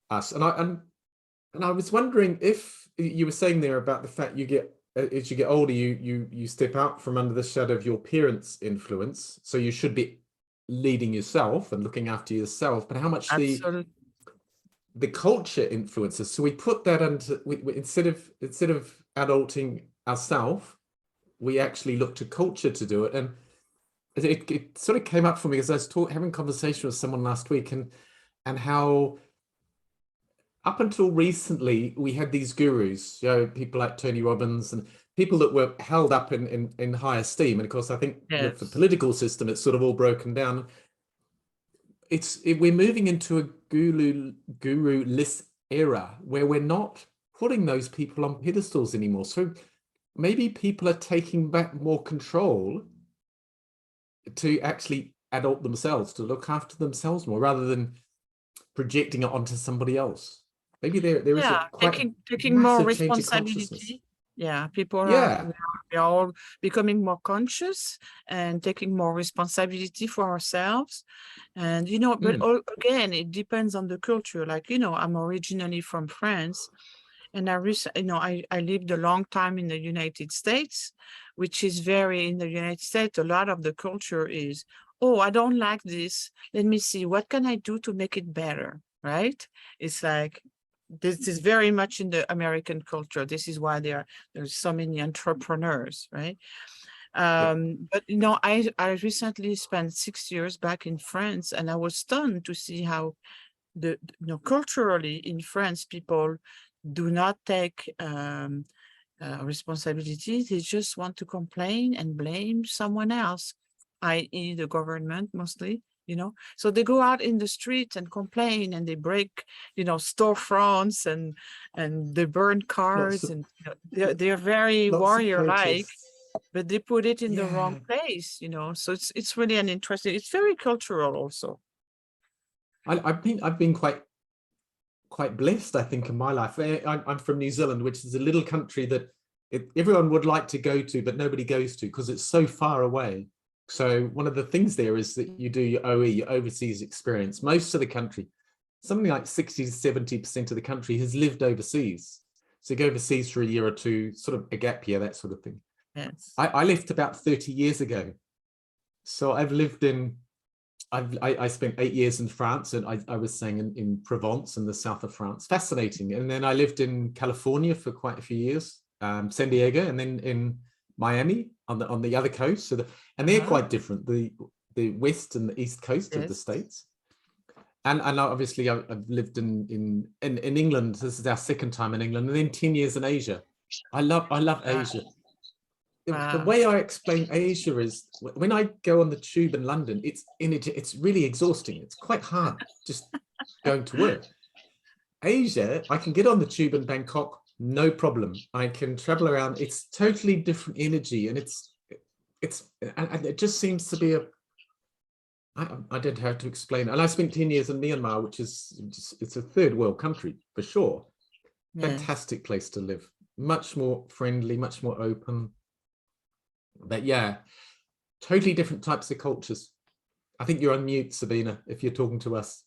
us. And I was wondering if you were saying there about the fact you get, as you get older, you step out from under the shadow of your parents' influence. So you should be leading yourself and looking after yourself, but how much Absolutely. the culture influences. So we put that into, instead of adulting ourselves, we actually look to culture to do it. And it sort of came up for me as I was having a conversation with someone last week, and how up until recently we had these gurus, people like Tony Robbins and people that were held up in high esteem. And of course, I think with the political system, it's sort of all broken down. We're moving into a guru-less era where we're not putting those people on pedestals anymore. So maybe people are taking back more control to actually adult themselves, to look after themselves more, rather than projecting it onto somebody else. Maybe there is a quite taking more massive change in consciousness. responsibility. Yeah, people Yeah. we are all becoming more conscious and taking more responsibility for ourselves. And, but again, it depends on the culture. Like, I'm originally from France, and I lived a long time in the United States, which is in the United States, a lot of the culture is, oh, I don't like this. Let me see, what can I do to make it better, right? It's like, this is very much in the American culture. This is why there's so many entrepreneurs, right? But I recently spent 6 years back in France, and I was stunned to see how culturally in France, people do not take responsibility. They just want to complain and blame someone else, i.e. the government mostly. So they go out in the streets and complain, and they break, storefronts, and they burn cars, and they're very warrior-like, but they put it in the wrong place, So it's really an interesting. It's very cultural also. I've been quite blessed, I think, in my life. I'm from New Zealand, which is a little country that everyone would like to go to, but nobody goes to because it's so far away. So one of the things there is that you do your OE, your overseas experience. Most of the country, something like 60 to 70% of the country has lived overseas. So you go overseas for a year or two, sort of a gap year, that sort of thing. Yes. I left about 30 years ago. So I've lived I spent 8 years in France, and I was saying in Provence, in the south of France. Fascinating. And then I lived in California for quite a few years, San Diego, and then in Miami on the other coast. And they're quite different, the west and the east coast of the States. And obviously I've lived in England. This is our second time in England, and then 10 years in Asia. I love Asia. The way I explain Asia is when I go on the tube in London, it's really exhausting. It's quite hard just going to work. Asia, I can get on the tube in Bangkok, no problem. I can travel around. It's totally different energy, and it just seems to be I don't have to explain. And I spent 10 years in Myanmar, which it's a third world country for sure. Fantastic place to live. Much more friendly, much more open. But yeah, totally different types of cultures. I think you're on mute, Sabina, if you're talking to us.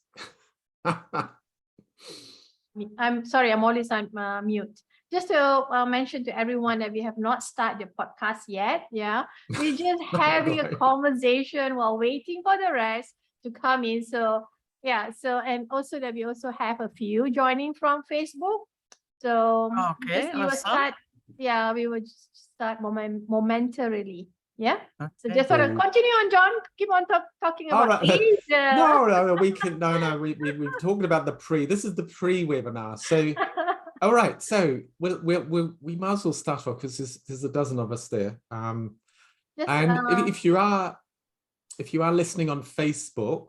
I'm sorry, I'm always on mute. Just to mention to everyone that we have not started the podcast yet. Yeah, we're just having a conversation while waiting for the rest to come in. So yeah, and also that we also have a few joining from Facebook. So okay, we will start. Yeah, we will start momentarily. Yeah. So just sort of continue on, John. Keep on talking about Asia. No, we can. No. We've talked about the pre. This is the pre-webinar. So, all right. So we might as well start off because there's a dozen of us there. And if you are listening on Facebook,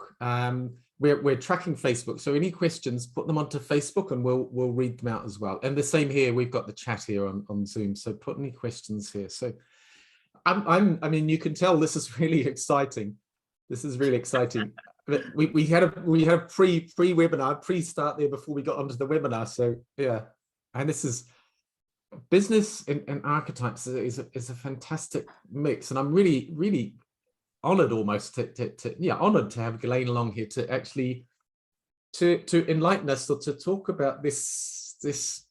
we're tracking Facebook. So any questions, put them onto Facebook, and we'll read them out as well. And the same here. We've got the chat here on Zoom. So put any questions here. So. I mean, you can tell this is really exciting. This is really exciting. But we had a pre-webinar, pre-start there before we got onto the webinar. So yeah, and this is business and archetypes is a fantastic mix, and I'm really honored almost to honored to have Ghislaine along here to actually to enlighten us, or to talk about this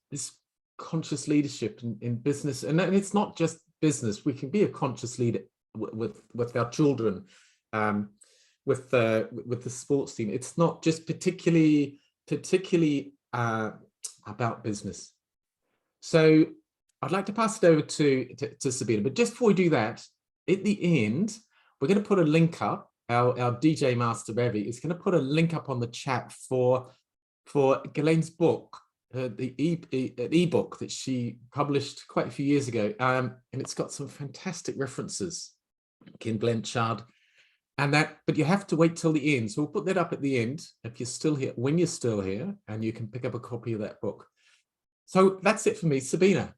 conscious leadership in business. And it's not just business. We can be a conscious leader with our children, with the sports team. It's not just particularly about business. So I'd like to pass it over to Sabina, but just before we do that, at the end, we're going to put a link up. Our DJ Master Ravi is going to put a link up on the chat for 𝐘𝐨𝐮's book, the ebook that she published quite a few years ago, and it's got some fantastic references, Ken Blanchard, and that. But you have to wait till the end, so we'll put that up at the end if you're still here, when you're still here, and you can pick up a copy of that book. So that's it for me, Sabina.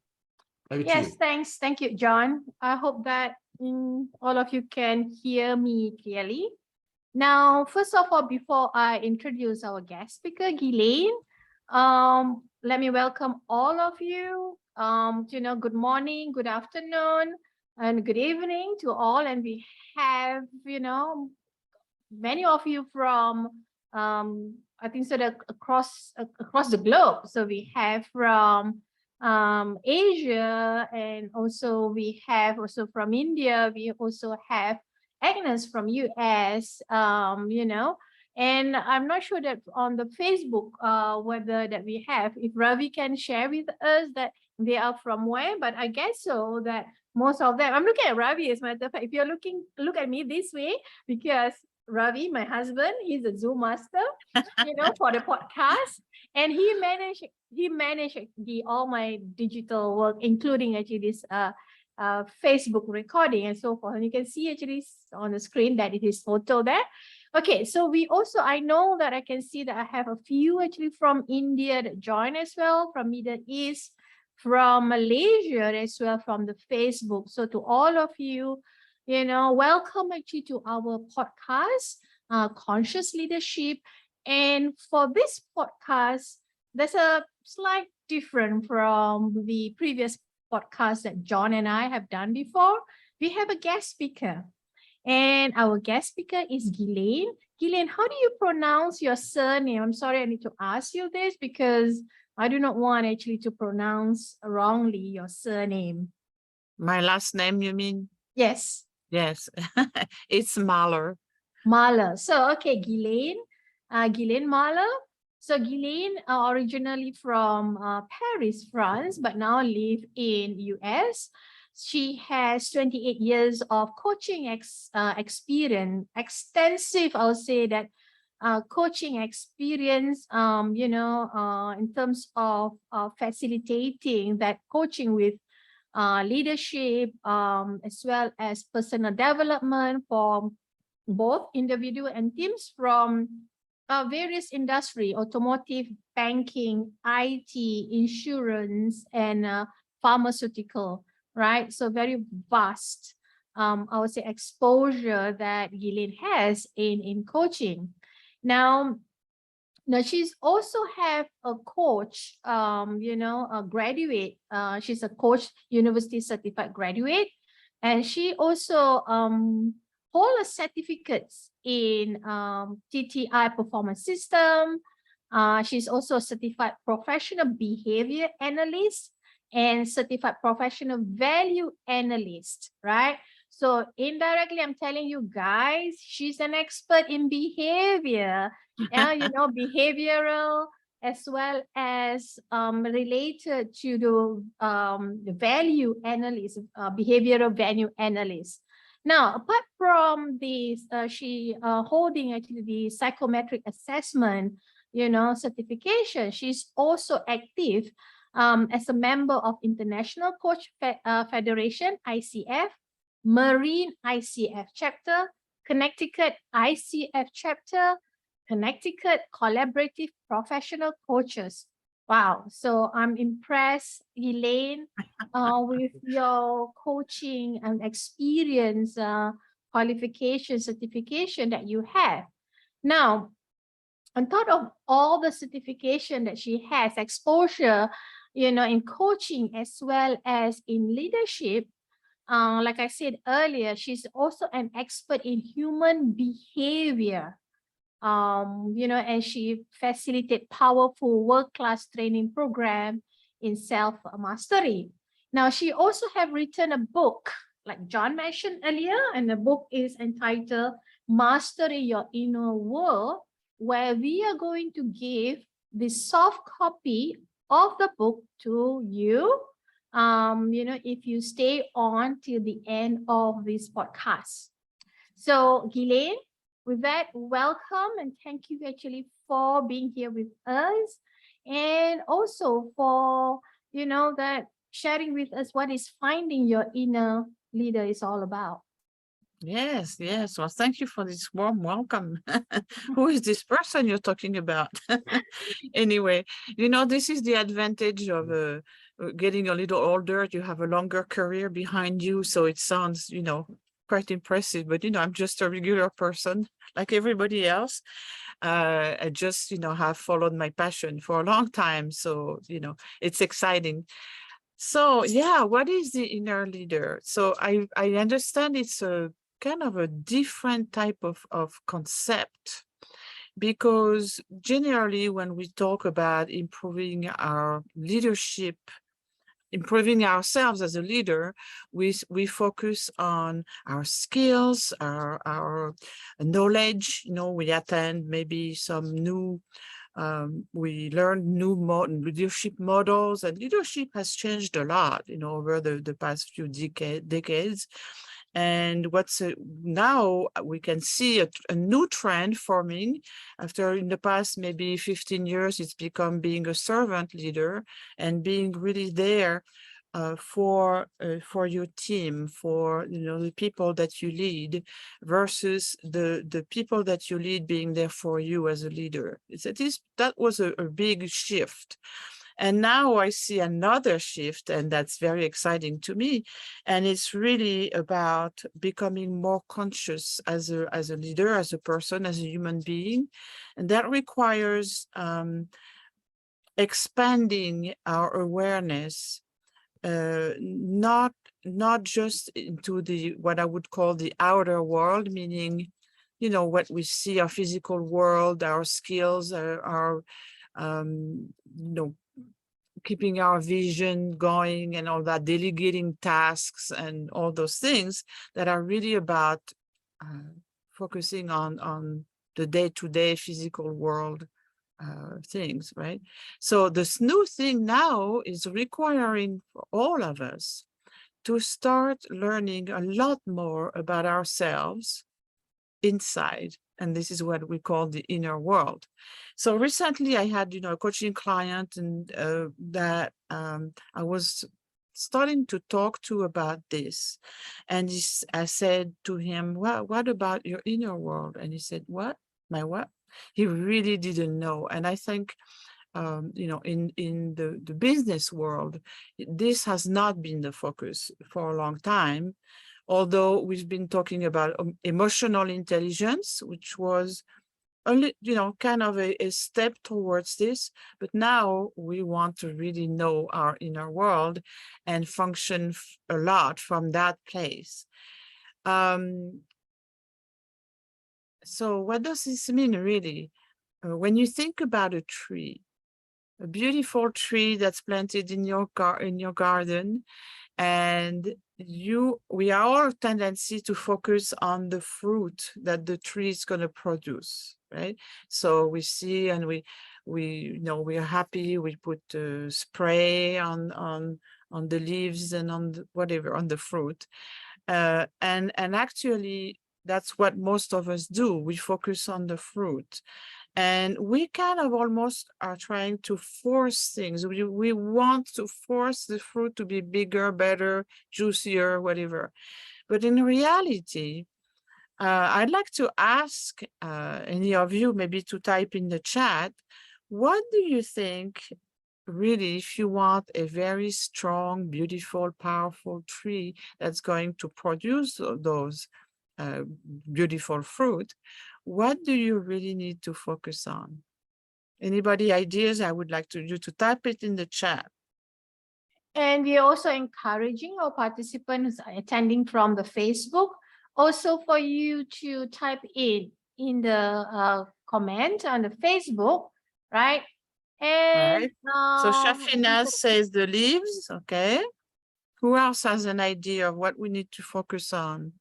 Over to you. Yes, thanks. Thank you, John. I hope that all of you can hear me clearly. Now, first of all, before I introduce our guest speaker, 𝐘𝐨𝐮, let me welcome all of you. Good morning, good afternoon, and good evening to all. And we have, many of you from, I think so that across the globe. So we have from Asia, and also we have also from India. We also have Agnes from US, and I'm not sure that on the Facebook whether that we have, if Ravi can share with us that they are from where, but I guess so that most of them, I'm looking at Ravi as a matter of fact. If you're look at me this way, because Ravi, my husband, he's a Zoom master, for the podcast, and he managed all my digital work, including actually this Facebook recording and so forth. And you can see actually on the screen that it is photo there. Okay, so we also, I know that I can see that I have a few actually from India that join as well, from Middle East, from Malaysia as well, from the Facebook. So to all of you, welcome actually to our podcast, Conscious Leadership. And for this podcast, there's a slight different from the previous podcast that John and I have done before. We have a guest speaker, and our guest speaker is 𝐘𝐨𝐮. 𝐘𝐨𝐮, how do you pronounce your surname? I'm sorry, I need to ask you this because I do not want actually to pronounce wrongly your surname. My last name, you mean? Yes. Yes, it's Mahler. Mahler. So, okay, 𝐘𝐨𝐮 Mahler. So 𝐘𝐨𝐮 originally from Paris, France, but now live in US. She has 28 years of coaching experience, extensive, I'll say that, coaching experience, in terms of facilitating that coaching with leadership, as well as personal development for both individual and teams from various industry, automotive, banking, IT, insurance, and pharmaceutical, right? So very vast, I would say, exposure that 𝐘𝐨𝐮 has in coaching. Now she's also have a coach, a graduate. She's a coach, university certified graduate, and she also hold certificates in TTI performance system. She's also a certified professional behavior analyst and certified professional value analyst, right? So indirectly, I'm telling you guys, she's an expert in behavior, behavioral, as well as related to the value analyst, behavioral value analyst. Now, apart from this, she holding actually the psychometric assessment, certification. She's also active as a member of International Coach Federation, ICF, Marine ICF chapter, Connecticut ICF chapter, Connecticut Collaborative Professional Coaches. Wow, so I'm impressed, 𝐘𝐨𝐮, with your coaching and experience, qualification, certification that you have. Now, on top of all the certification that she has, exposure, in coaching as well as in leadership, like I said earlier, she's also an expert in human behavior. and she facilitated powerful world-class training program in self-mastery. Now, she also have written a book, like John mentioned earlier, and the book is entitled Mastery Your Inner World, where we are going to give the soft copy of the book to you, if you stay on till the end of this podcast. So, 𝐸𝐬𝐴N, with that, welcome and thank you actually for being here with us, and also for, that sharing with us what is finding your inner leader is all about. Yes, yes. Well, thank you for this warm welcome. Who is this person you're talking about? Anyway, this is the advantage of getting a little older. You have a longer career behind you, so it sounds, quite impressive. But, I'm just a regular person like everybody else. I just, have followed my passion for a long time. So, it's exciting. So, yeah, what is the inner leader? So I understand it's a kind of a different type of concept, because generally when we talk about improving our leadership, improving ourselves as a leader, we focus on our skills, our knowledge. We attend maybe some new we learned new leadership models, and leadership has changed a lot, over the past few decades. And now we can see a new trend forming after, in the past maybe 15 years, it's become being a servant leader and being really there for your team, for the people that you lead, versus the people that you lead being there for you as a leader. That was a big shift. And now I see another shift, and that's very exciting to me. And it's really about becoming more conscious as a leader, as a person, as a human being. And that requires expanding our awareness, not just into what I would call the outer world, meaning, what we see, our physical world, our skills, our keeping our vision going and all that, delegating tasks and all those things that are really about focusing on the day-to-day physical world things, right? So this new thing now is requiring for all of us to start learning a lot more about ourselves inside. And this is what we call the inner world. So recently I had, a coaching client, and that I was starting to talk to about this. And I said to him, well, what about your inner world? And he said, what? My what? He really didn't know. And I think, in the business world, this has not been the focus for a long time. Although we've been talking about emotional intelligence, which was only, kind of a step towards this, but now we want to really know our inner world and function a lot from that place. So what does this mean, really? When you think about a tree, a beautiful tree that's planted in your garden, and we are all tendency to focus on the fruit that the tree is going to produce, right? So we see, and we are happy. We put spray on the leaves and on whatever on the fruit, and actually that's what most of us do. We focus on the fruit. And we kind of almost are trying to force things. We want to force the fruit to be bigger, better, juicier, whatever. But in reality, I'd like to ask any of you maybe to type in the chat, what do you think, really, if you want a very strong, beautiful, powerful tree that's going to produce those beautiful fruit, what do you really need to focus on? Anybody ideas? I would like you to type it in the chat. And we are also encouraging our participants attending from the Facebook, also for you to type in the comment on the Facebook, right? And Right. So Shafina says the leaves. Okay. Who else has an idea of what we need to focus on?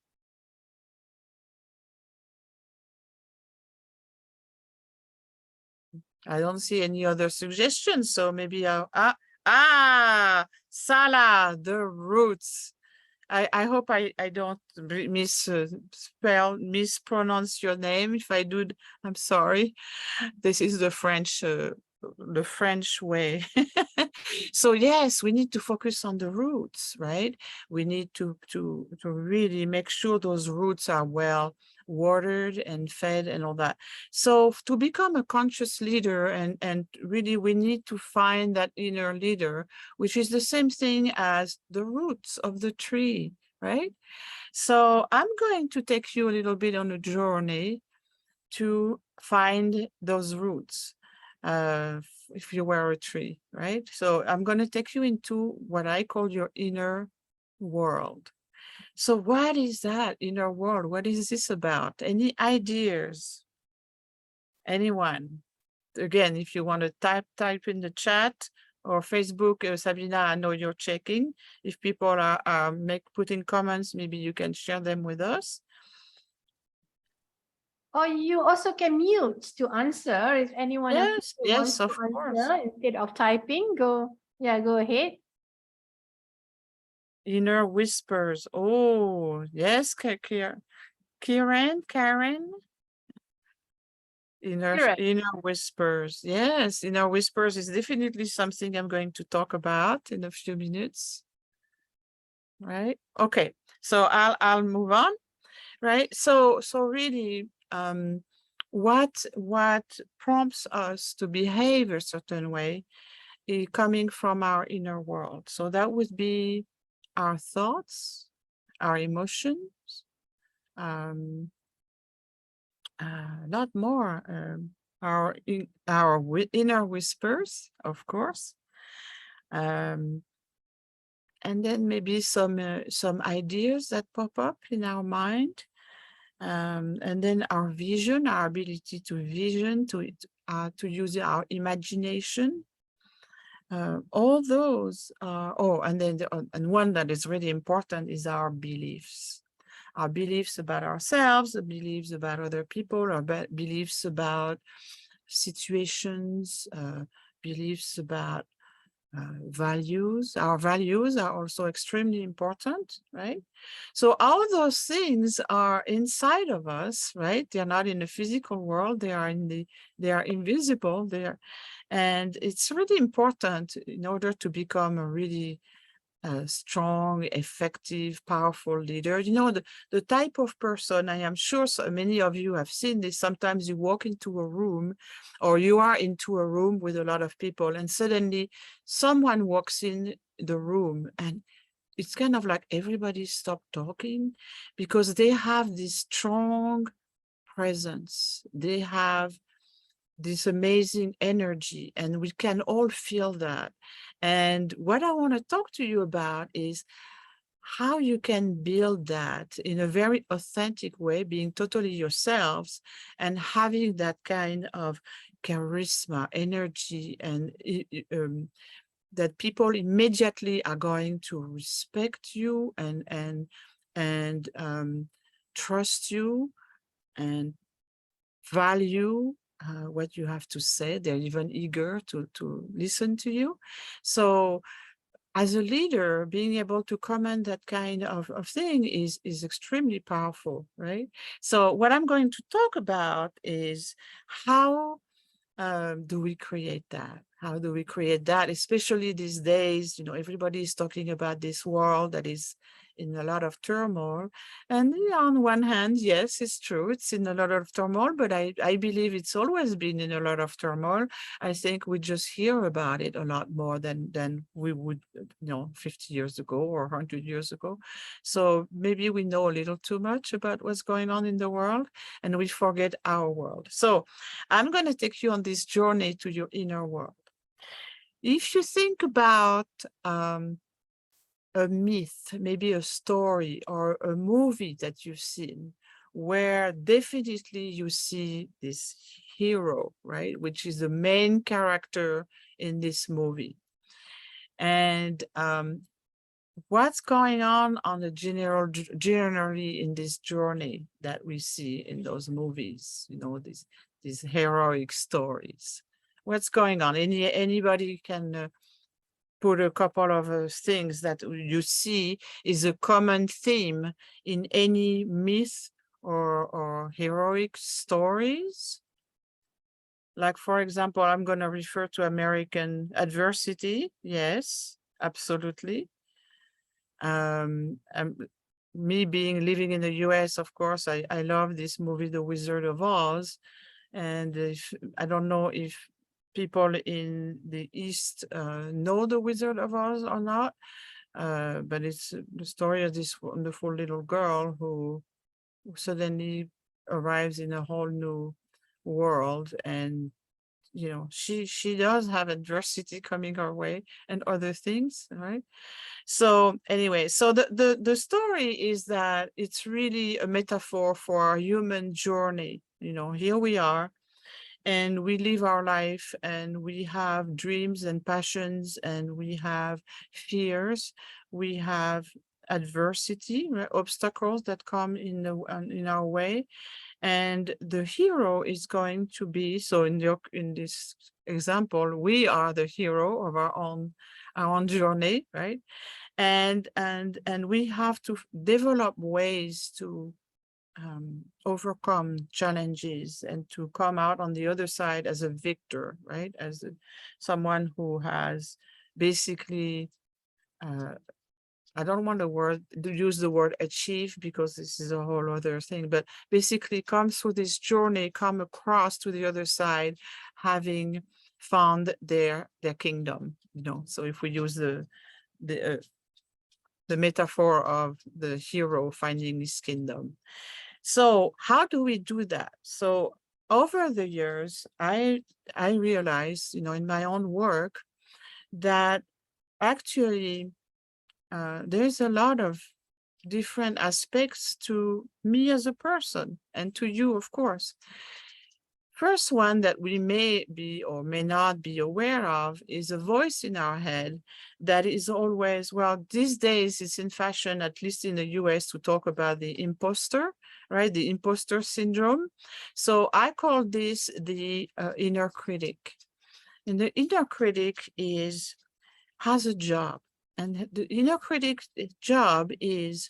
I don't see any other suggestions, so maybe Salah, the roots. I hope I don't mispronounce your name. If I do, I'm sorry. This is the French way. So yes, we need to focus on the roots, right? We need to really make sure those roots are well watered and fed and all that. So to become a conscious leader, and really we need to find that inner leader, which is the same thing as the roots of the tree, right? So I'm going to take you a little bit on a journey to find those roots. If you were a tree, right? So I'm going to take you into what I call your inner world. So what is that inner world? What is this about? Any ideas? Anyone? Again, if you want to type in the chat or Facebook, Sabina, I know you're checking. If people are putting comments, maybe you can share them with us. Or you also can mute to answer if anyone Yes, wants of to course. answer instead of typing. Go ahead. Inner whispers. Oh, yes, Karen. Inner whispers. Yes, inner whispers is definitely something I'm going to talk about in a few minutes. Right. Okay. So I'll move on. Right. So really, what prompts us to behave a certain way is coming from our inner world. So that would be our thoughts, our emotions, not more, our inner whispers, of course, and then maybe some ideas that pop up in our mind, and then our vision, our ability to vision, to use our imagination. All those are, and then and one that is really important is our beliefs. Our beliefs about ourselves, our beliefs about other people, our beliefs about situations, beliefs about values. Our values are also extremely important, right? So all those things are inside of us, right? They're not in the physical world. They are invisible. And it's really important in order to become a really strong, effective, powerful leader. You know, the type of person, I am sure so many of you have seen this. Sometimes you walk into a room, or you are into a room with a lot of people, and suddenly someone walks in the room, and it's kind of like everybody stopped talking because they have this strong presence. They have this amazing energy, and we can all feel that. And what I want to talk to you about is how you can build that in a very authentic way, being totally yourselves and having that kind of charisma, energy, and that people immediately are going to respect you and trust you and value what you have to say. They're even eager to listen to you. So as a leader, being able to command that kind of thing is extremely powerful, right? So what I'm going to talk about is how do we create that? How do we create that? Especially these days, you know, everybody is talking about this world that is in a lot of turmoil. And on one hand, yes, it's true, it's in a lot of turmoil, but I believe it's always been in a lot of turmoil. I think we just hear about it a lot more than we would, 50 years ago or 100 years ago. So maybe we know a little too much about what's going on in the world, and we forget our world. So I'm going to take you on this journey to your inner world. If you think about a myth, maybe a story or a movie that you've seen, where definitely you see this hero, right? Which is the main character in this movie. And what's going on the generally in this journey that we see in those movies, you know, these heroic stories. What's going on? Anybody can put a couple of things that you see is a common theme in any myth or heroic stories. Like, for example, I'm going to refer to American Adversity. Yes, absolutely. Me living in the US, of course, I love this movie, The Wizard of Oz. And I don't know if people in the East know The Wizard of Oz or not, but it's the story of this wonderful little girl who suddenly arrives in a whole new world, and you know, she does have adversity coming her way and other things, right? So anyway, so the story is that it's really a metaphor for our human journey. You know, here we are, and we live our life, and we have dreams and passions, and we have fears, we have adversity, right? Obstacles that come in our way. And the hero is going to be, so in this example, we are the hero of our own journey, right? And we have to develop ways to overcome challenges and to come out on the other side as a victor, right? As someone who has basically, I don't want to use the word achieve, because this is a whole other thing, but basically come through this journey, come across to the other side, having found their kingdom, you know. So if we use the metaphor of the hero finding his kingdom. So how do we do that? So over the years, I realized, you know, in my own work, that actually there's a lot of different aspects to me as a person, and to you, of course. First one that we may be or may not be aware of is a voice in our head that is always, well, these days it's in fashion, at least in the US, to talk about the imposter, right? The imposter syndrome. So I call this the inner critic. And the inner critic has a job. And the inner critic's job is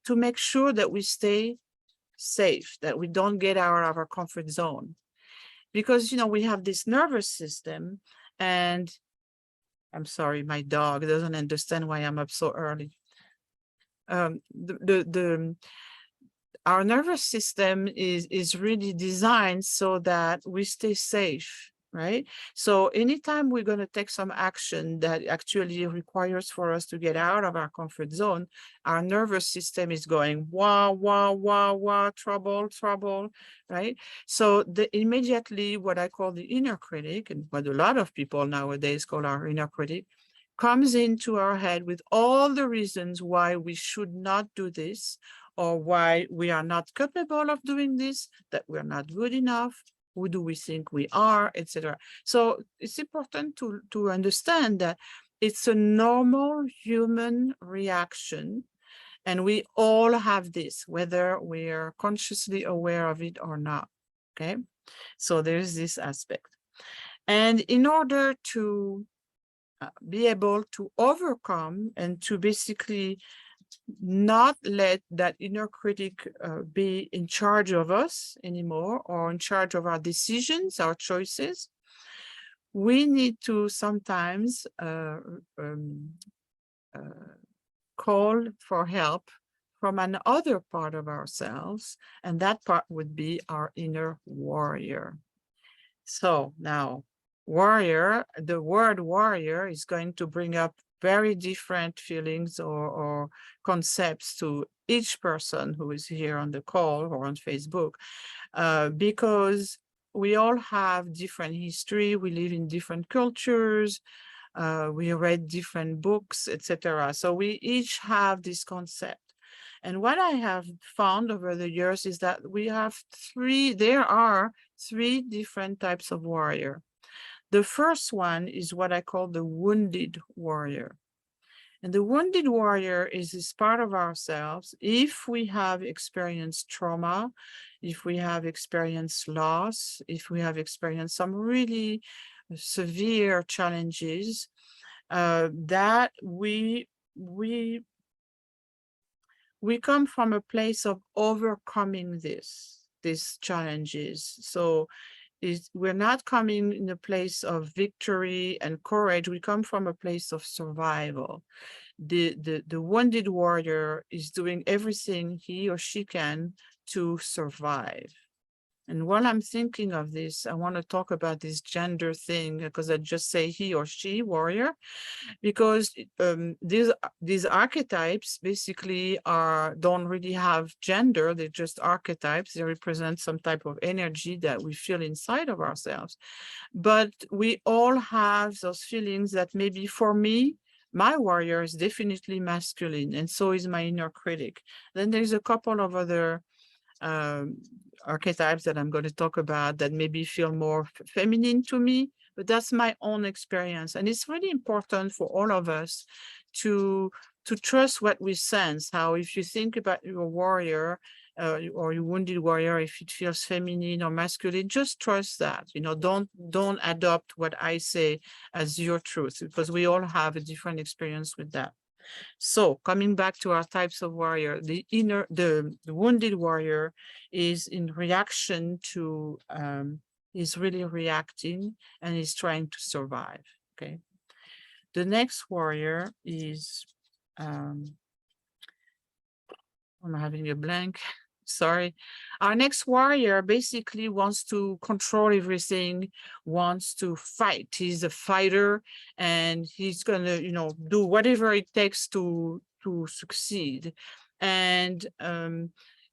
to make sure that we stay safe, that we don't get out of our comfort zone. Because, you know, we have this nervous system, and I'm sorry, my dog doesn't understand why I'm up so early. Our nervous system is really designed so that we stay safe, right? So anytime we're going to take some action that actually requires for us to get out of our comfort zone, our nervous system is going, wah, wah, wah, wah, trouble, trouble, right? So immediately what I call the inner critic, and what a lot of people nowadays call our inner critic, comes into our head with all the reasons why we should not do this, or why we are not capable of doing this, that we're not good enough, who do we think we are, etc. So it's important to understand that it's a normal human reaction, and we all have this, whether we're consciously aware of it or not, okay? So there's this aspect. And in order to be able to overcome and to basically not let that inner critic be in charge of us anymore, or in charge of our decisions, our choices, we need to sometimes call for help from another part of ourselves, and that part would be our inner warrior. So now, warrior, the word warrior is going to bring up very different feelings or concepts to each person who is here on the call or on Facebook, because we all have different history, we live in different cultures, we read different books, etc. So we each have this concept. And what I have found over the years is that there are three different types of warrior. The first one is what I call the wounded warrior. And the wounded warrior is this part of ourselves. If we have experienced trauma, if we have experienced loss, if we have experienced some really severe challenges, that we come from a place of overcoming these challenges. So we're not coming in a place of victory and courage. We come from a place of survival. The wounded warrior is doing everything he or she can to survive. And while I'm thinking of this, I want to talk about this gender thing, because I just say he or she warrior, because these archetypes basically don't really have gender. They're just archetypes. They represent some type of energy that we feel inside of ourselves. But we all have those feelings that maybe for me, my warrior is definitely masculine, and so is my inner critic. Then there's a couple of other archetypes that I'm going to talk about that maybe feel more feminine to me, but that's my own experience. And it's really important for all of us to trust what we sense. How if you think about your warrior or your wounded warrior, if it feels feminine or masculine, just trust that. You know, don't adopt what I say as your truth, because we all have a different experience with that. So coming back to our types of warrior, the wounded warrior is in reaction to, is really reacting and is trying to survive, okay? The next warrior is, I'm having a blank, sorry. Our next warrior basically wants to control everything, wants to fight. He's a fighter, and he's gonna, you know, do whatever it takes to succeed. And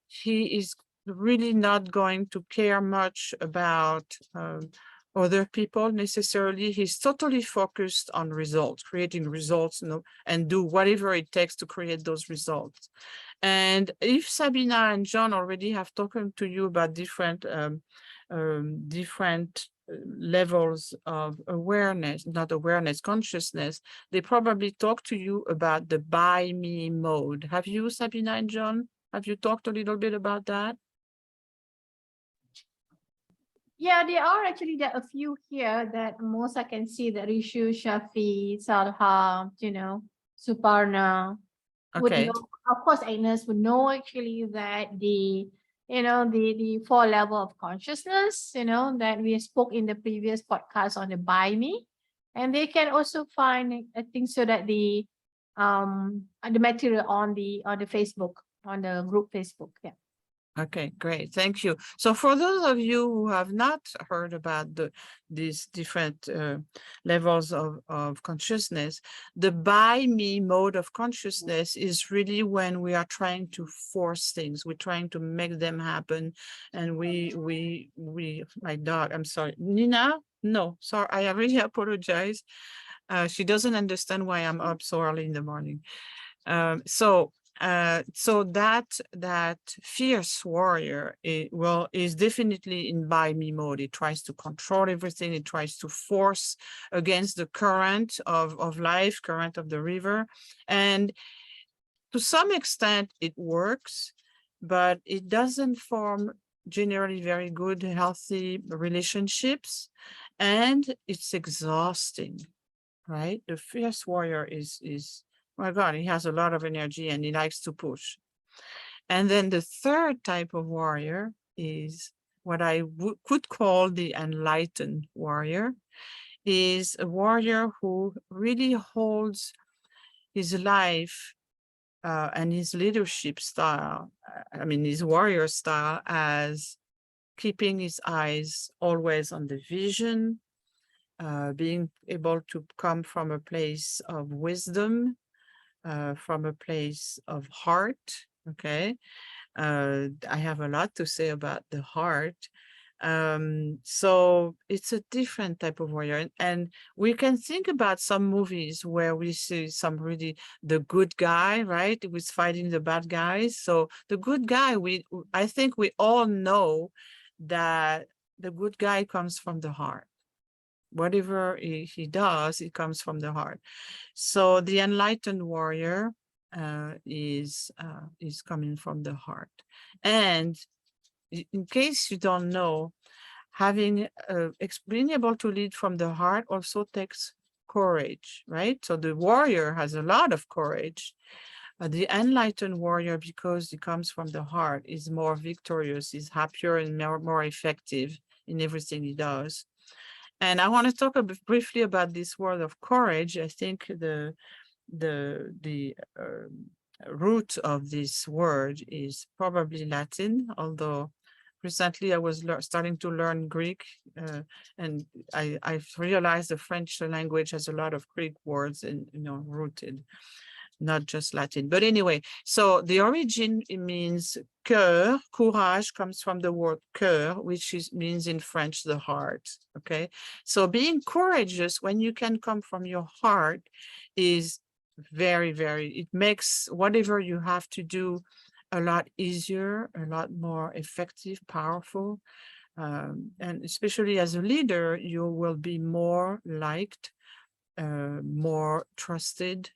he is really not going to care much about other people necessarily. He's totally focused on results, creating results, you know, and do whatever it takes to create those results. And if Sabina and John already have talked to you about different levels of awareness, not awareness, consciousness, they probably talk to you about the by me mode. Have you, Sabina and John? Have you talked a little bit about that? Yeah, there are a few here that most I can see that Rishu, Shafi, Salha, you know, Suparna. Would Okay. know, of course, Agnes would know actually that the four level of consciousness, you know, that we spoke in the previous podcast on the by me, and they can also find, I think, so that the material on the Facebook, on the group Facebook. Yeah. Okay, great. Thank you. So for those of you who have not heard about these different levels of consciousness, the by me mode of consciousness is really when we are trying to force things. We're trying to make them happen. And my dog, I'm sorry, Nina? No, sorry, I really apologize. She doesn't understand why I'm up so early in the morning. So that fierce warrior is definitely in by me mode. It tries to control everything. It tries to force against the current of life, current of the river. And to some extent it works, but it doesn't form generally very good, healthy relationships. And it's exhausting, right? The fierce warrior is my God, he has a lot of energy and he likes to push. And then the third type of warrior is what I could call the enlightened warrior, is a warrior who really holds his life and his leadership style, I mean, his warrior style, as keeping his eyes always on the vision, being able to come from a place of wisdom, from a place of heart. Okay. I have a lot to say about the heart. So it's a different type of warrior, and we can think about some movies where we see some really the good guy, right, who is fighting the bad guys. So the good guy, I think we all know that the good guy comes from the heart. Whatever he does, it comes from the heart. So the enlightened warrior is coming from the heart. And in case you don't know, being able to lead from the heart also takes courage, right? So the warrior has a lot of courage. The enlightened warrior, because it comes from the heart, is more victorious, is happier and more effective in everything he does. And I want to talk briefly about this word of courage. I think the root of this word is probably Latin, although recently I was starting to learn Greek, and I've realized the French language has a lot of Greek words and, rooted, not just Latin. But anyway, so the origin, it means cœur. Courage comes from the word cœur, which means in French the heart. Okay, so being courageous when you can come from your heart is very, it makes whatever you have to do a lot easier, a lot more effective, powerful. And especially as a leader, you will be more liked, more trusted,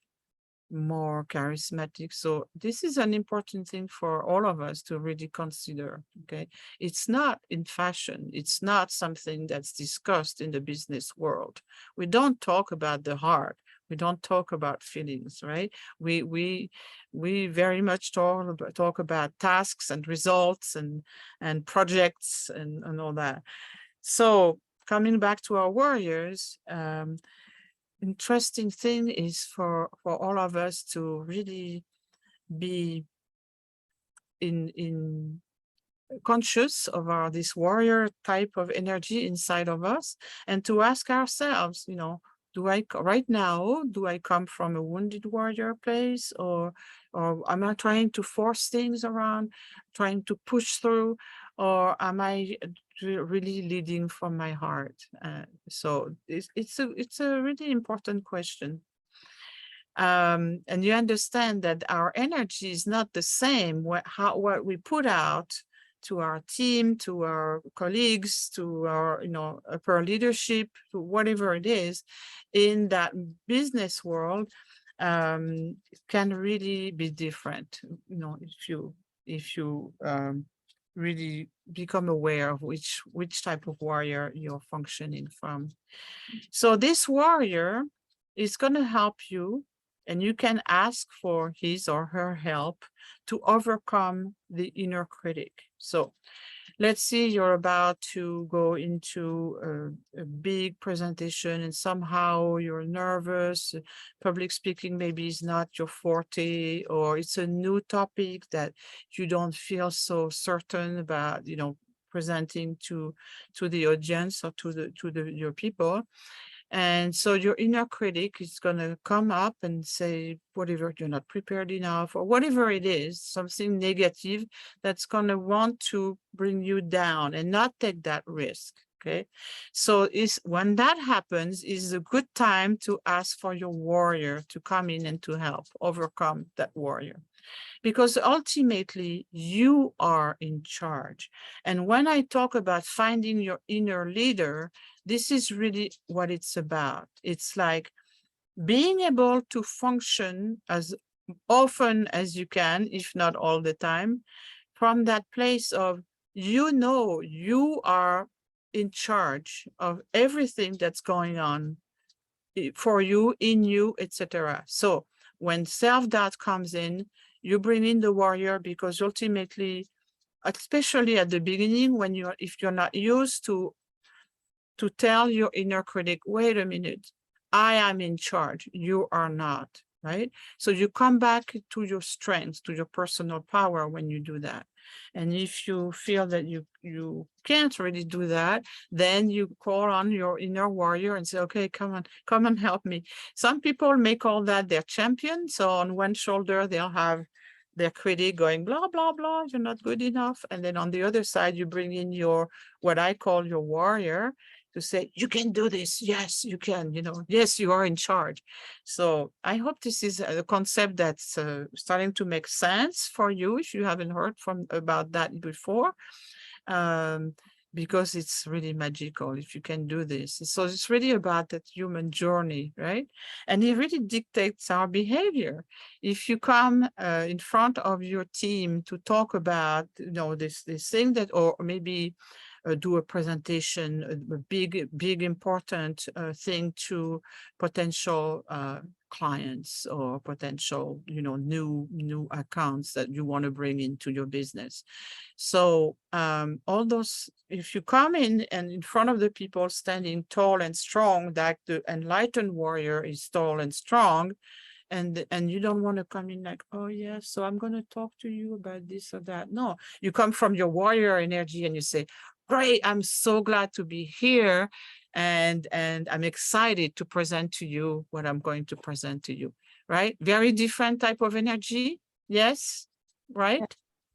more charismatic. So this is an important thing for all of us to really consider. Okay, it's not in fashion, it's not something that's discussed in the business world. We don't talk about the heart, we don't talk about feelings, right? We very much talk about tasks and results and projects and all that. So coming back to our warriors, interesting thing is for all of us to really be in conscious of this warrior type of energy inside of us, and to ask ourselves, right now, do I come from a wounded warrior place, or am I trying to force things around, trying to push through, or am I really leading from my heart? So it's a really important question. And you understand that our energy is not the same. What we put out to our team, to our colleagues, to our upper leadership, to whatever it is in that business world, can really be different. If you really become aware of which type of warrior you're functioning from. So this warrior is going to help you, and you can ask for his or her help to overcome the inner critic. So let's see, you're about to go into a big presentation and somehow you're nervous. Public speaking maybe is not your forte, or it's a new topic that you don't feel so certain about, presenting to the audience or to your people. And so your inner critic is going to come up and say, whatever, you're not prepared enough, or whatever it is, something negative that's going to want to bring you down and not take that risk. Okay, so when that happens, is a good time to ask for your warrior to come in and to help overcome that warrior. Because ultimately you are in charge. And when I talk about finding your inner leader, this is really what it's about. It's like being able to function as often as you can, if not all the time, from that place of, you are in charge of everything that's going on for you, in you, etc. So when self-doubt comes in, you bring in the warrior, because ultimately, especially at the beginning, if you're not used to tell your inner critic, wait a minute, I am in charge, you are not, right? So you come back to your strengths, to your personal power when you do that. And if you feel that you can't really do that, then you call on your inner warrior and say, okay, come on, help me. Some people may call that their champion. So on one shoulder, they'll have their critic going, blah, blah, blah, you're not good enough. And then on the other side, you bring in your, what I call your warrior, to say, you can do this. Yes, you can, you know, yes, you are in charge. So I hope this is a concept that's starting to make sense for you if you haven't heard about that before. Because it's really magical if you can do this. So it's really about that human journey, right? And it really dictates our behavior. If you come in front of your team to talk about, you know, this thing that, or maybe do a presentation, a big important thing to potential clients or potential, you know, new accounts that you want to bring into your business. So all those, if you come in and in front of the people standing tall and strong, like the enlightened warrior is tall and strong, and you don't want to come in like, oh yeah, so I'm going to talk to you about this or that. No, you come from your warrior energy and you say, great, I'm so glad to be here. And I'm excited to present to you what I'm going to present to you, right? Very different type of energy. Yes, right?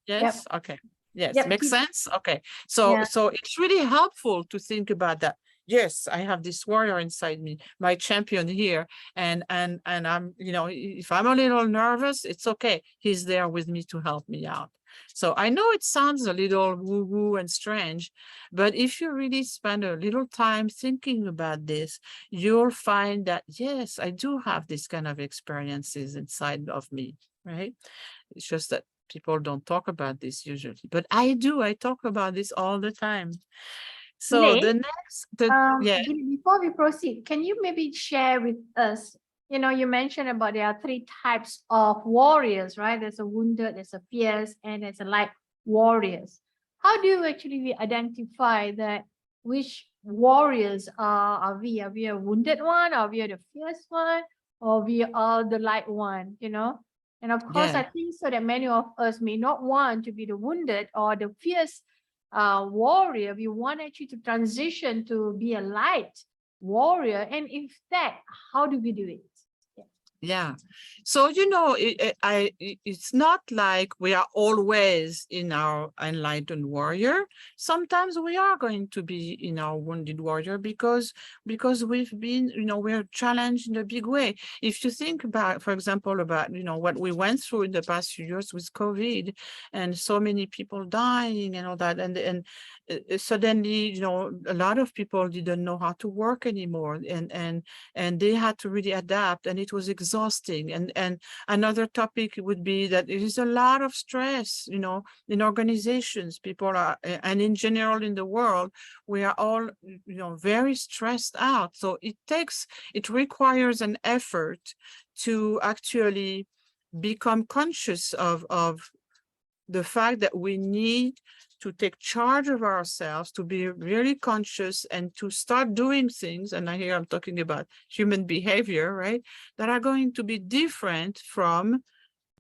Yes, Yep. okay. Yes, Yep. makes sense. Okay, so Yeah. so it's really helpful to think about that. Yes, I have this warrior inside me, my champion here, and I'm, you know, if I'm a little nervous, it's okay. He's there with me to help me out. So I know it sounds a little woo-woo and strange, but if you really spend a little time thinking about this, you'll find that, yes, I do have this kind of experiences inside of me, right? It's just that people don't talk about this usually, but I do. I talk about this all the time. So Elaine, the next, yeah, before we proceed, can you maybe share with us, you know, you mentioned about there are 3 types of warriors, right? There's a wounded, there's a fierce, and there's a light warriors. How do you actually identify that which warriors are we? Are we a wounded one, or we are the fierce one, or we are the light one, you know? And of course, yeah. I think so that many of us may not want to be the wounded or the fierce warrior. We want actually to transition to be a light warrior. And if that, how do we do it? Yeah. So, you know, it's not like we are always in our enlightened warrior. Sometimes we are going to be in our wounded warrior because we've been, you know, we're challenged in a big way. If you think about, for example, about, you know, what we went through in the past few years with COVID and so many people dying and all that, and suddenly, you know, a lot of people didn't know how to work anymore, and they had to really adapt, and it was exhausting. And another topic would be that it is a lot of stress, you know, in organizations. People are, and in general in the world, we are all, you know, very stressed out. So it requires an effort to actually become conscious of the fact that we need to take charge of ourselves, to be really conscious and to start doing things. And here I'm talking about human behavior, right? That are going to be different from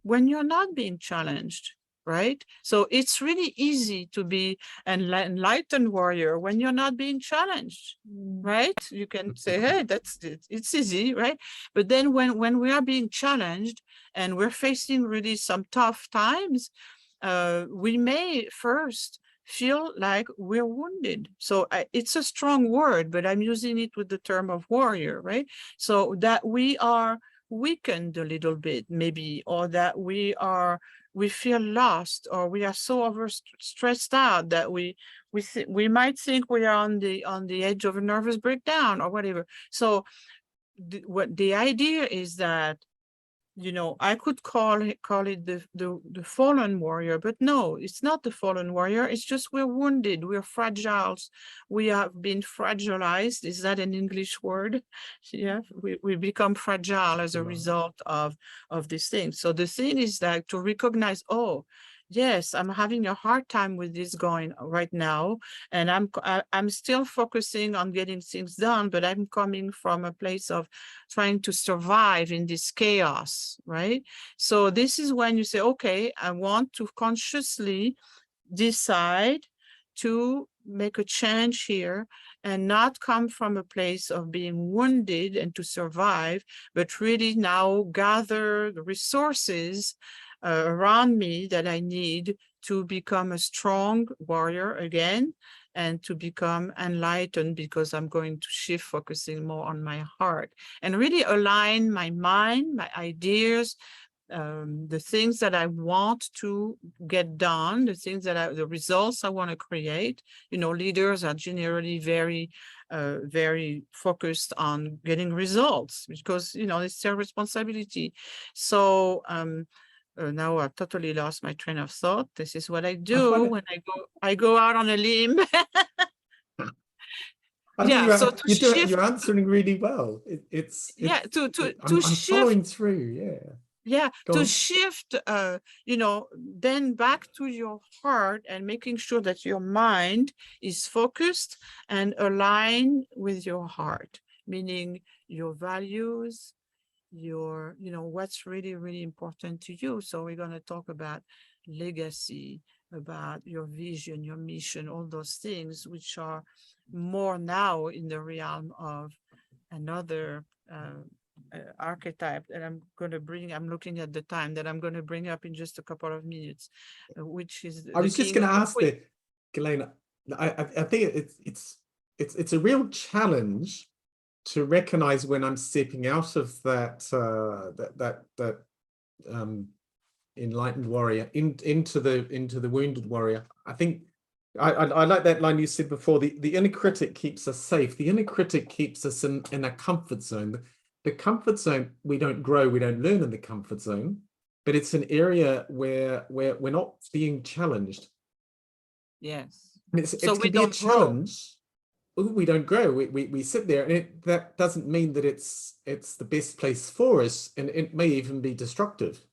when you're not being challenged, right? So it's really easy to be an enlightened warrior when you're not being challenged, right? You can say, hey, that's it. It's easy, right? But then when we are being challenged and we're facing really some tough times, we may first feel like we're wounded. So it's a strong word, but I'm using it with the term of warrior, right? So that we are weakened a little bit, maybe, or that we feel lost, or we are so stressed out that we might think we are on the edge of a nervous breakdown or whatever. So what the idea is that, you know, I could call it the fallen warrior, but no, it's not the fallen warrior. It's just we're wounded, we're fragile, we have been fragilized. Is that an English word? Yeah, we become fragile as a result of this thing. So the thing is that to recognize, oh, yes, I'm having a hard time with this going right now, and I'm still focusing on getting things done, but I'm coming from a place of trying to survive in this chaos, right? So this is when you say, okay, I want to consciously decide to make a change here and not come from a place of being wounded and to survive, but really now gather the resources around me that I need to become a strong warrior again and to become enlightened, because I'm going to shift focusing more on my heart and really align my mind, my ideas, the things that I want to get done, the things that the results I want to create. You know, leaders are generally very focused on getting results because, you know, it's their responsibility. So now I've totally lost my train of thought. This is what I do when I go out on a limb. Yeah, so to shift, you're answering really well. I'm shift, following through. Yeah. Yeah, Go to on. shift, you know, then back to your heart and making sure that your mind is focused and aligned with your heart, meaning your values, your, you know, what's really, really important to you. So we're going to talk about legacy, about your vision, your mission, all those things, which are more now in the realm of another archetype that I'm going to bring. I'm looking at the time that I'm going to bring up in just a couple of minutes, which is I was just going to ask that, Ghelaine. I think it's a real challenge to recognize when I'm stepping out of that enlightened warrior into the wounded warrior. I think I like that line you said before. The inner critic keeps us safe. The inner critic keeps us in a comfort zone. The comfort zone, we don't grow, we don't learn in the comfort zone, but it's an area where we're not being challenged. Yes. And So it we can be a don't grow. challenge. We don't grow. We sit there, and that doesn't mean that it's the best place for us, and it may even be destructive.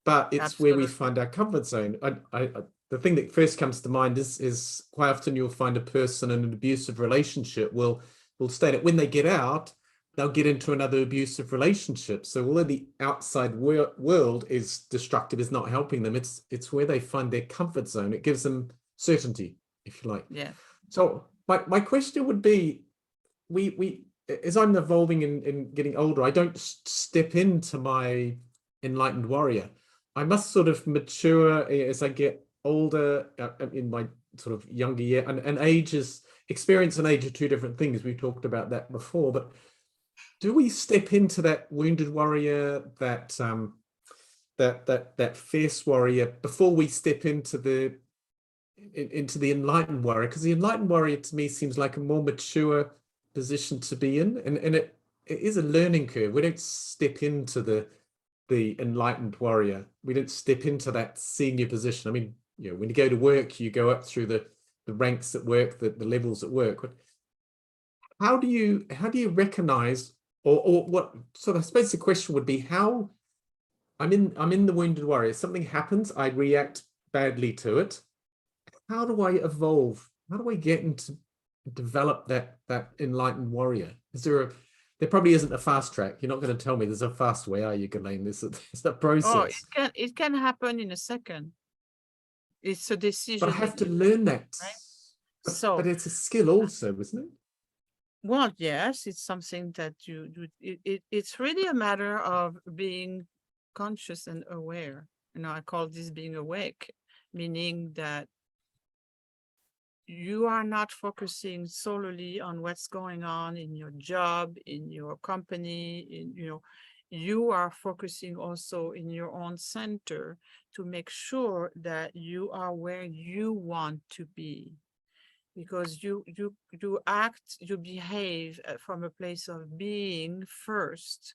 But it's where we find our comfort zone. The thing that first comes to mind is quite often you'll find a person in an abusive relationship will stay that when they get out, they'll get into another abusive relationship. So although the outside world is destructive, is not helping them, it's where they find their comfort zone. It gives them certainty, if you like. Yeah. So my question would be, we as I'm evolving and getting older, I don't step into my enlightened warrior. I must sort of mature as I get older in my sort of younger year, and experience and age are two different things. We've talked about that before, but do we step into that wounded warrior, that fierce warrior, before we step into the enlightened warrior? Because the enlightened warrior to me seems like a more mature position to be in, and it is a learning curve. We don't step into the enlightened warrior. We don't step into that senior position. I mean, you know, when you go to work, you go up through the ranks at work, the levels at work. But how do you recognize, or what? So I suppose the question would be, how I'm in the wounded warrior. Something happens, I react badly to it. How do I evolve? How do I get into develop that enlightened warrior? There probably isn't a fast track. You're not going to tell me there's a fast way, are you, Ghelaine? There's a process. Oh, it can happen in a second. It's a decision. But I have to learn that. Right? But it's a skill also, isn't it? Well, yes, it's something that you do. It's really a matter of being conscious and aware. You know, I call this being awake, meaning that you are not focusing solely on what's going on in your job, in your company, you are focusing also in your own center to make sure that you are where you want to be. Because you behave from a place of being first,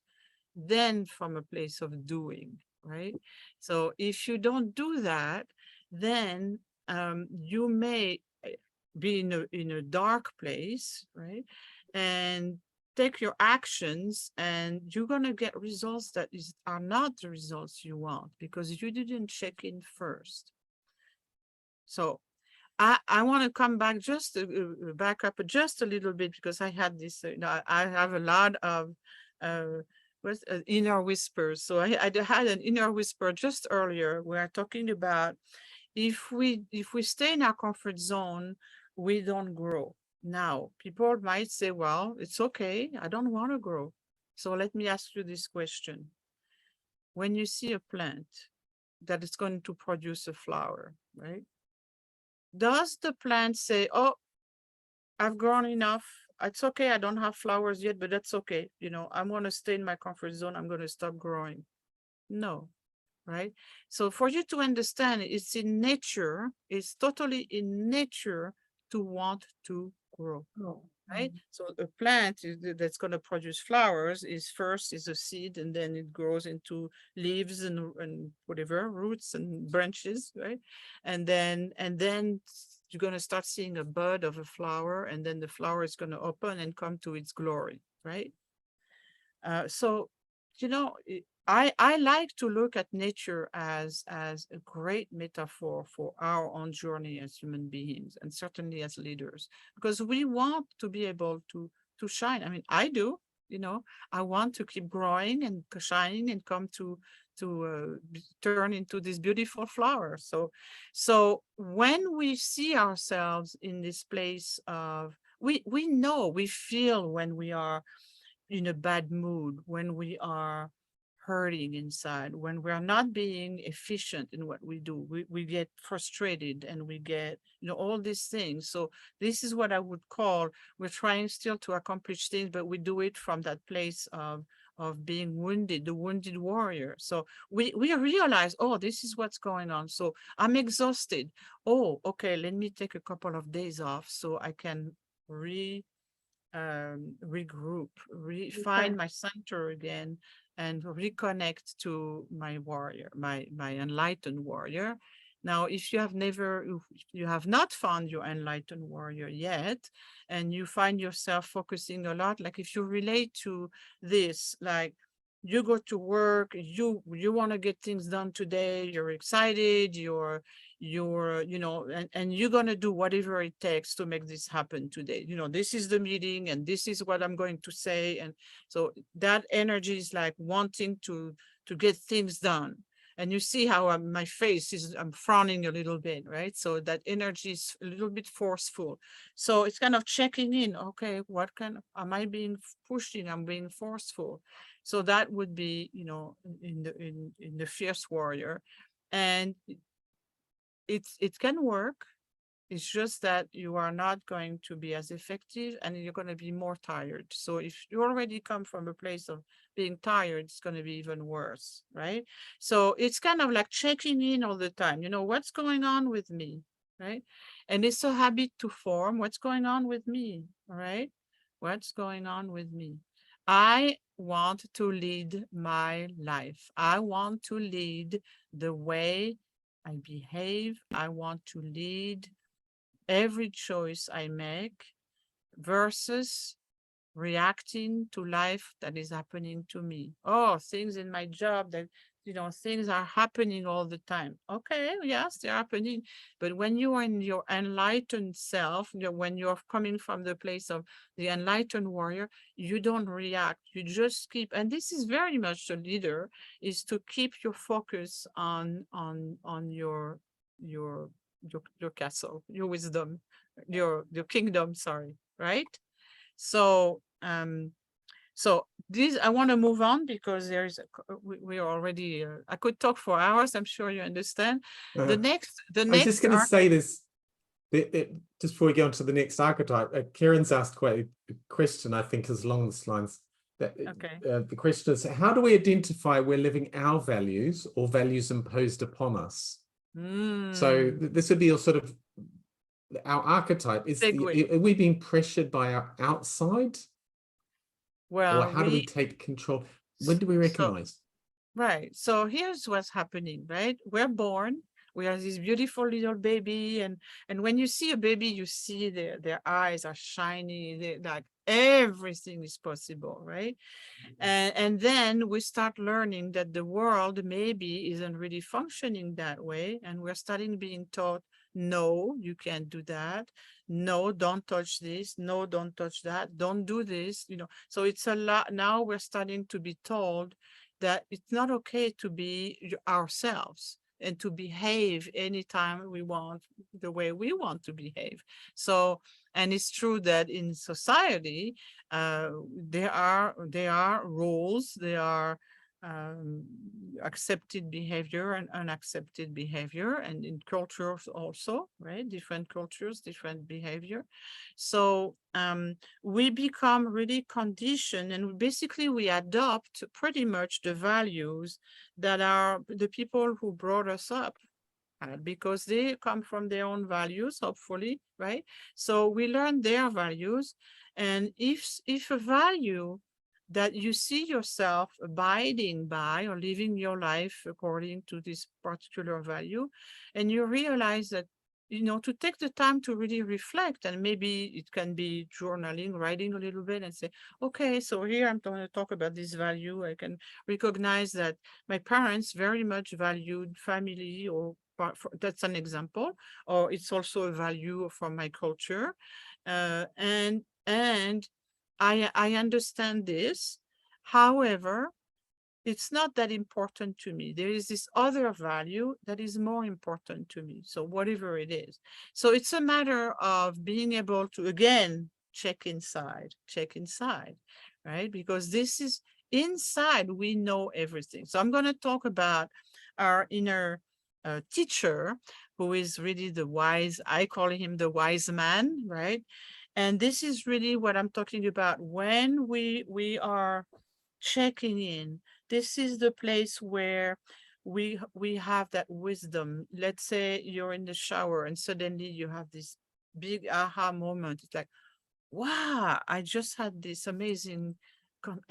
then from a place of doing, right? So if you don't do that, then you may be in a dark place, right? And take your actions, and you're going to get results that are not the results you want, because you didn't check in first. So I want to come back back up just a little bit, because I had this, I have a lot of inner whispers. So I had an inner whisper just earlier. We're talking about if we stay in our comfort zone, we don't grow. Now, people might say, well, it's okay, I don't want to grow. So let me ask you this question. When you see a plant, that it's going to produce a flower, right? Does the plant say, oh, I've grown enough, it's okay, I don't have flowers yet, but that's okay, you know, I'm going to stay in my comfort zone, I'm going to stop growing? No, right? So for you to understand, it's in nature, it's totally in nature to want to grow. Right? So a plant that's going to produce flowers is first is a seed, and then it grows into leaves and whatever, roots and branches, right? And then you're going to start seeing a bud of a flower, and then the flower is going to open and come to its glory, right? So, you know, I like to look at nature as a great metaphor for our own journey as human beings, and certainly as leaders, because we want to be able to shine. I mean, I do, you know, I want to keep growing and shining and come to turn into this beautiful flower. So when we see ourselves in this place of, we know, we feel when we are in a bad mood, when we are hurting inside, when we are not being efficient in what we do, we get frustrated, and we get, you know, all these things. So this is what I would call, we're trying still to accomplish things, but we do it from that place of being wounded, the wounded warrior. So we realize, oh, this is what's going on. So I'm exhausted. Oh, okay, let me take a couple of days off so I can regroup, find my center again, and reconnect to my warrior, my enlightened warrior. Now, if you have not found your enlightened warrior yet, and you find yourself focusing a lot, like if you relate to this, like you go to work, you want to get things done today, you're excited, you're you know, and you're going to do whatever it takes to make this happen today. You know, this is the meeting, and this is what I'm going to say. And so that energy is like wanting to get things done. And you see how my face is, I'm frowning a little bit, right? So that energy is a little bit forceful. So it's kind of checking in. Okay, what kind of, am I being pushing? I'm being forceful. So that would be, you know, in the fierce warrior. And it can work. It's just that you are not going to be as effective, and you're going to be more tired. So if you already come from a place of being tired, it's going to be even worse, right? So it's kind of like checking in all the time, you know, what's going on with me, right? And it's a habit to form. What's going on with me, all right? What's going on with me? I want to lead my life. I want to lead the way I behave. I want to lead every choice I make versus reacting to life that is happening to me. Oh, things in my job that, you know, things are happening all the time. Okay, yes, they're happening. But when you are in your enlightened self, you know, when you're coming from the place of the enlightened warrior, you don't react. You just keep, and this is very much the leader, is to keep your focus on your castle, your wisdom, your kingdom, sorry, right? So so this, I want to move on because there's we are already I could talk for hours, I'm sure you understand. The next I was just going to say this just before we go on to the next archetype. Karen's asked quite a question, I think, is along these lines. Okay. The question is, how do we identify we're living our values or values imposed upon us? So this would be a sort of our archetype. Are we being pressured by our outside? Well, or how do we take control? When do we recognize? Right. So here's what's happening, right? We're born. We are this beautiful little baby, and when you see a baby, you see their eyes are shiny. Like everything is possible, right? And then we start learning that the world maybe isn't really functioning that way, and we're starting being taught, no, you can't do that. No, don't touch this. No, don't touch that. Don't do this. You know, so it's a lot. Now we're starting to be told that it's not okay to be ourselves and to behave anytime we want, the way we want to behave. So, and it's true that in society, there are rules, there are accepted behavior and unaccepted behavior, and in cultures also, right? Different cultures, different behavior. So we become really conditioned, and basically we adopt pretty much the values that are the people who brought us up, because they come from their own values, hopefully, right? So we learn their values, and if a value that you see yourself abiding by or living your life according to this particular value, and you realize that, you know, to take the time to really reflect, and maybe it can be journaling, writing a little bit and say, okay, so here I'm going to talk about this value. I can recognize that my parents very much valued family, or that's an example, or it's also a value from my culture. And I understand this. However, it's not that important to me. There is this other value that is more important to me. So whatever it is. So it's a matter of being able to, again, check inside, right? Because this is inside, we know everything. So I'm going to talk about our inner teacher, who is really the wise, I call him the wise man, right? And this is really what I'm talking about. When we are checking in, this is the place where we have that wisdom. Let's say you're in the shower and suddenly you have this big aha moment. It's like, wow, I just had this amazing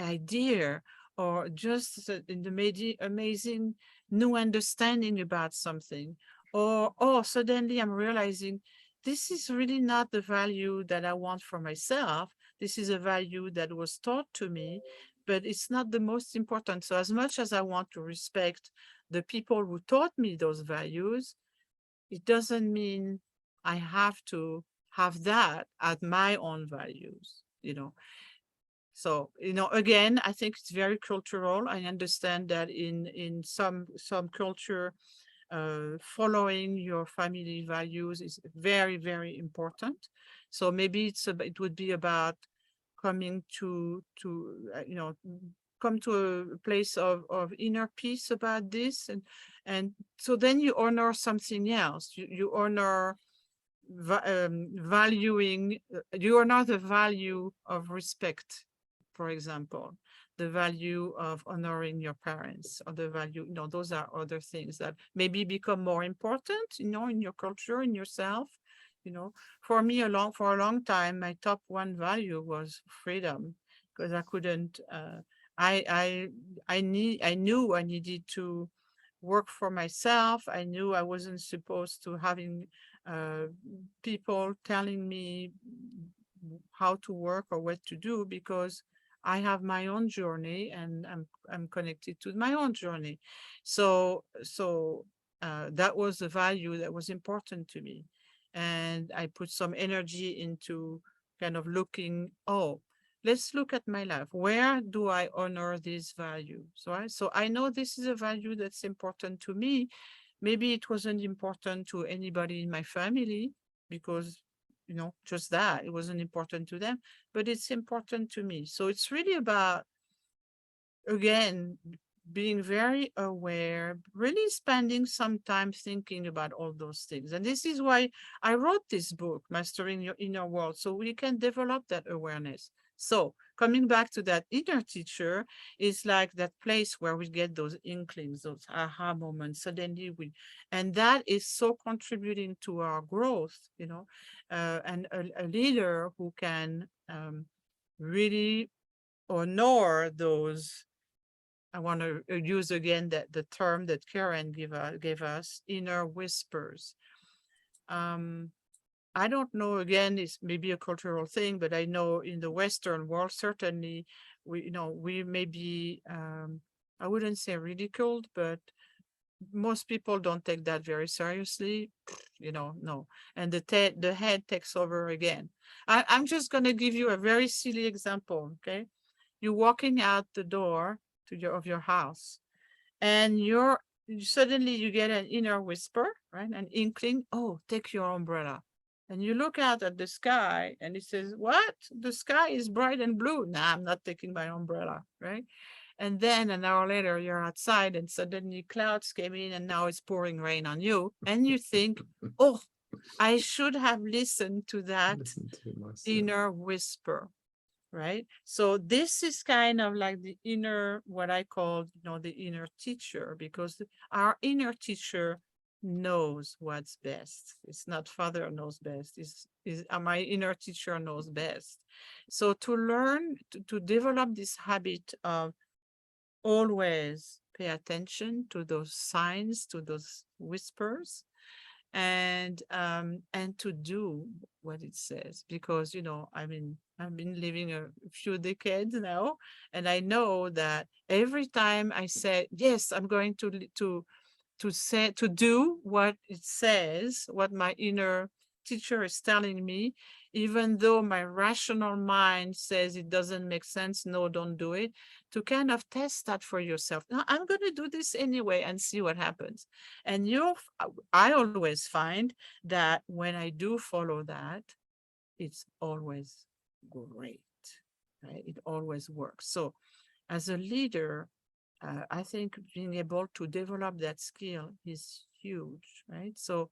idea, or just the amazing new understanding about something. Or, oh, suddenly I'm realizing this is really not the value that I want for myself. This is a value that was taught to me, but it's not the most important. So as much as I want to respect the people who taught me those values, it doesn't mean I have to have that as my own values, you know. So, you know, again, I think it's very cultural. I understand that in some culture, following your family values is very, very important. So maybe it would be about coming to you know, come to a place of inner peace about this, and so then you honor something else. You honor valuing. You honor the value of respect, for example, the value of honoring your parents, or the value, you know, those are other things that maybe become more important, you know, in your culture, in yourself. You know, for me, for a long time, my top one value was freedom, because I couldn't, I knew I needed to work for myself. I knew I wasn't supposed to having people telling me how to work or what to do, because I have my own journey, and I'm connected to my own journey. So that was a value that was important to me. And I put some energy into kind of looking, oh, let's look at my life. Where do I honor this value? So I know this is a value that's important to me. Maybe it wasn't important to anybody in my family, because, you know, just that, it wasn't important to them, but it's important to me. So it's really about, again, being very aware, really spending some time thinking about all those things. And this is why I wrote this book, Mastering Your Inner World, so we can develop that awareness. So coming back to that inner teacher, is like that place where we get those inklings, those aha moments. Suddenly and that is so contributing to our growth, you know, and a leader who can really honor those. I want to use again the term that Karen gave us, inner whispers. I don't know, again, it's maybe a cultural thing, but I know in the Western world, certainly, we may be, I wouldn't say ridiculed, but most people don't take that very seriously, no. And the head takes over again. I'm just going to give you a very silly example, okay? You're walking out the door of your house, and suddenly you get an inner whisper, right? An inkling, oh, take your umbrella. And you look out at the sky and it says, what? The sky is bright and blue. Nah, I'm not taking my umbrella, right? And then an hour later, you're outside and suddenly clouds came in and now it's pouring rain on you. And you think, oh, I should have listened to that Listen to myself. inner whisper, right? So this is kind of like the inner, what I call, the inner teacher, because our inner teacher knows what's best. It's not father knows best, is my inner teacher knows best. So to learn to develop this habit of always pay attention to those signs, to those whispers, and to do what it says, because I've been living a few decades now, and I know that every time I say yes, I'm going to do what it says, what my inner teacher is telling me, even though my rational mind says it doesn't make sense, no, don't do it, to kind of test that for yourself. Now, I'm going to do this anyway and see what happens. And I always find that when I do follow that, it's always great, right? It always works. So as a leader, I think being able to develop that skill is huge, right? So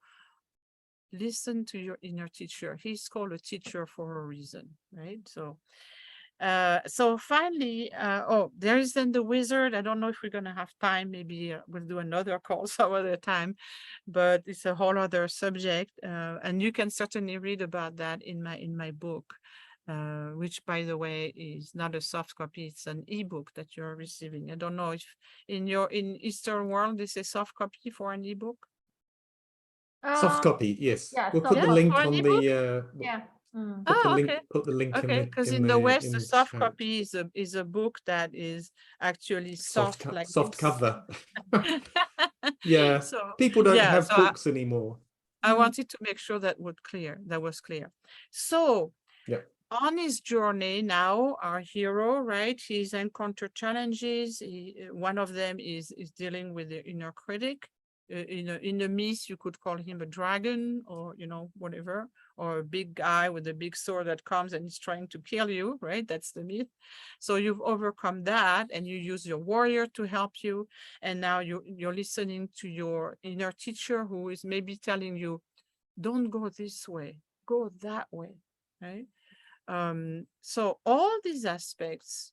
listen to your inner teacher. He's called a teacher for a reason, right? So so finally, there is then the wizard. I don't know if we're going to have time. Maybe we'll do another call some other time, but it's a whole other subject. And you can certainly read about that in my book, which, by the way, is not a soft copy. It's an ebook that you're receiving. I don't know if in Eastern world, this is a soft copy for an ebook. Soft copy, yes. yeah, We'll soft put the copy. link For an on ebook? the Yeah. Mm. put the link Okay, because in the West, the soft copy is a book that is actually soft like soft this. cover. Yeah, So people don't have so books anymore. I wanted to make sure that was clear. So Yeah. on his journey now, our hero, right? He's encountered challenges. One of them is dealing with the inner critic. In the myth, you could call him a dragon, or whatever, or a big guy with a big sword that comes and is trying to kill you, right? That's the myth. So you've overcome that, and you use your warrior to help you. And now you're listening to your inner teacher, who is maybe telling you, don't go this way, go that way, right? So all these aspects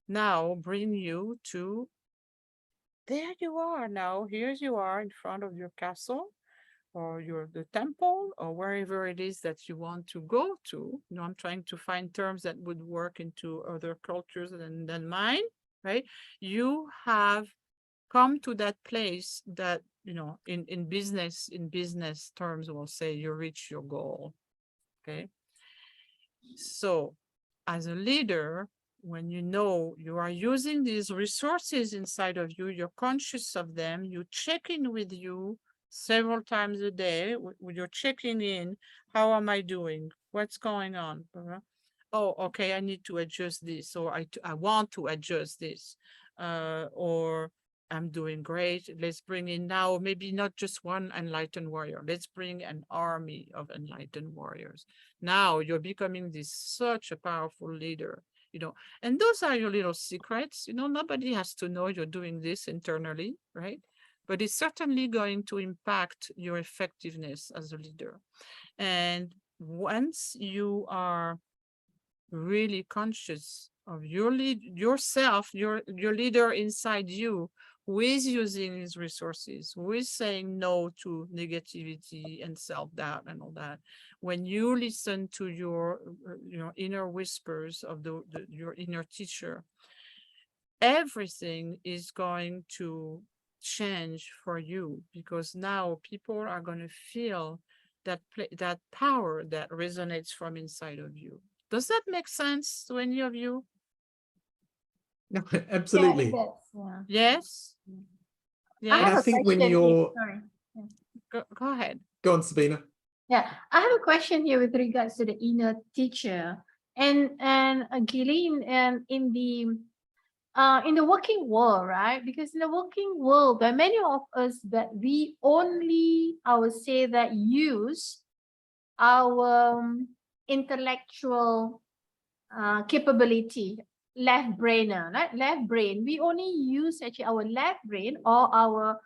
now bring you to, there you are now, here you are in front of your castle, or the temple, or wherever it is that you want to go to. I'm trying to find terms that would work into other cultures than mine, right? You have come to that place that, in business terms, we'll say you reach your goal, okay? So as a leader, when you are using these resources inside of you, you're conscious of them, you check in with you several times a day, you're checking in, how am I doing? What's going on? Oh, okay, I need to adjust this, or I want to adjust this, or I'm doing great. Let's bring in now, maybe not just one enlightened warrior. Let's bring an army of enlightened warriors. Now you're becoming such a powerful leader, and those are your little secrets. Nobody has to know you're doing this internally, right? But it's certainly going to impact your effectiveness as a leader. And once you are really conscious of yourself, your leader inside you, who is using his resources, who is saying no to negativity and self-doubt and all that, when you listen to your inner whispers of your inner teacher, everything is going to change for you, because now people are going to feel that power that resonates from inside of you. Does that make sense to any of you? No, absolutely. Yeah, I think that's, Yes. I have I a think when question here. you're Sorry. Go ahead. go on, Sabina. Yeah, I have a question here with regards to the inner teacher, and Gillian, and in the working world, right? Because in the working world, there are many of us that we only, I would say, that use our intellectual capability left brainer, right? Left brain. We only use actually our left brain or our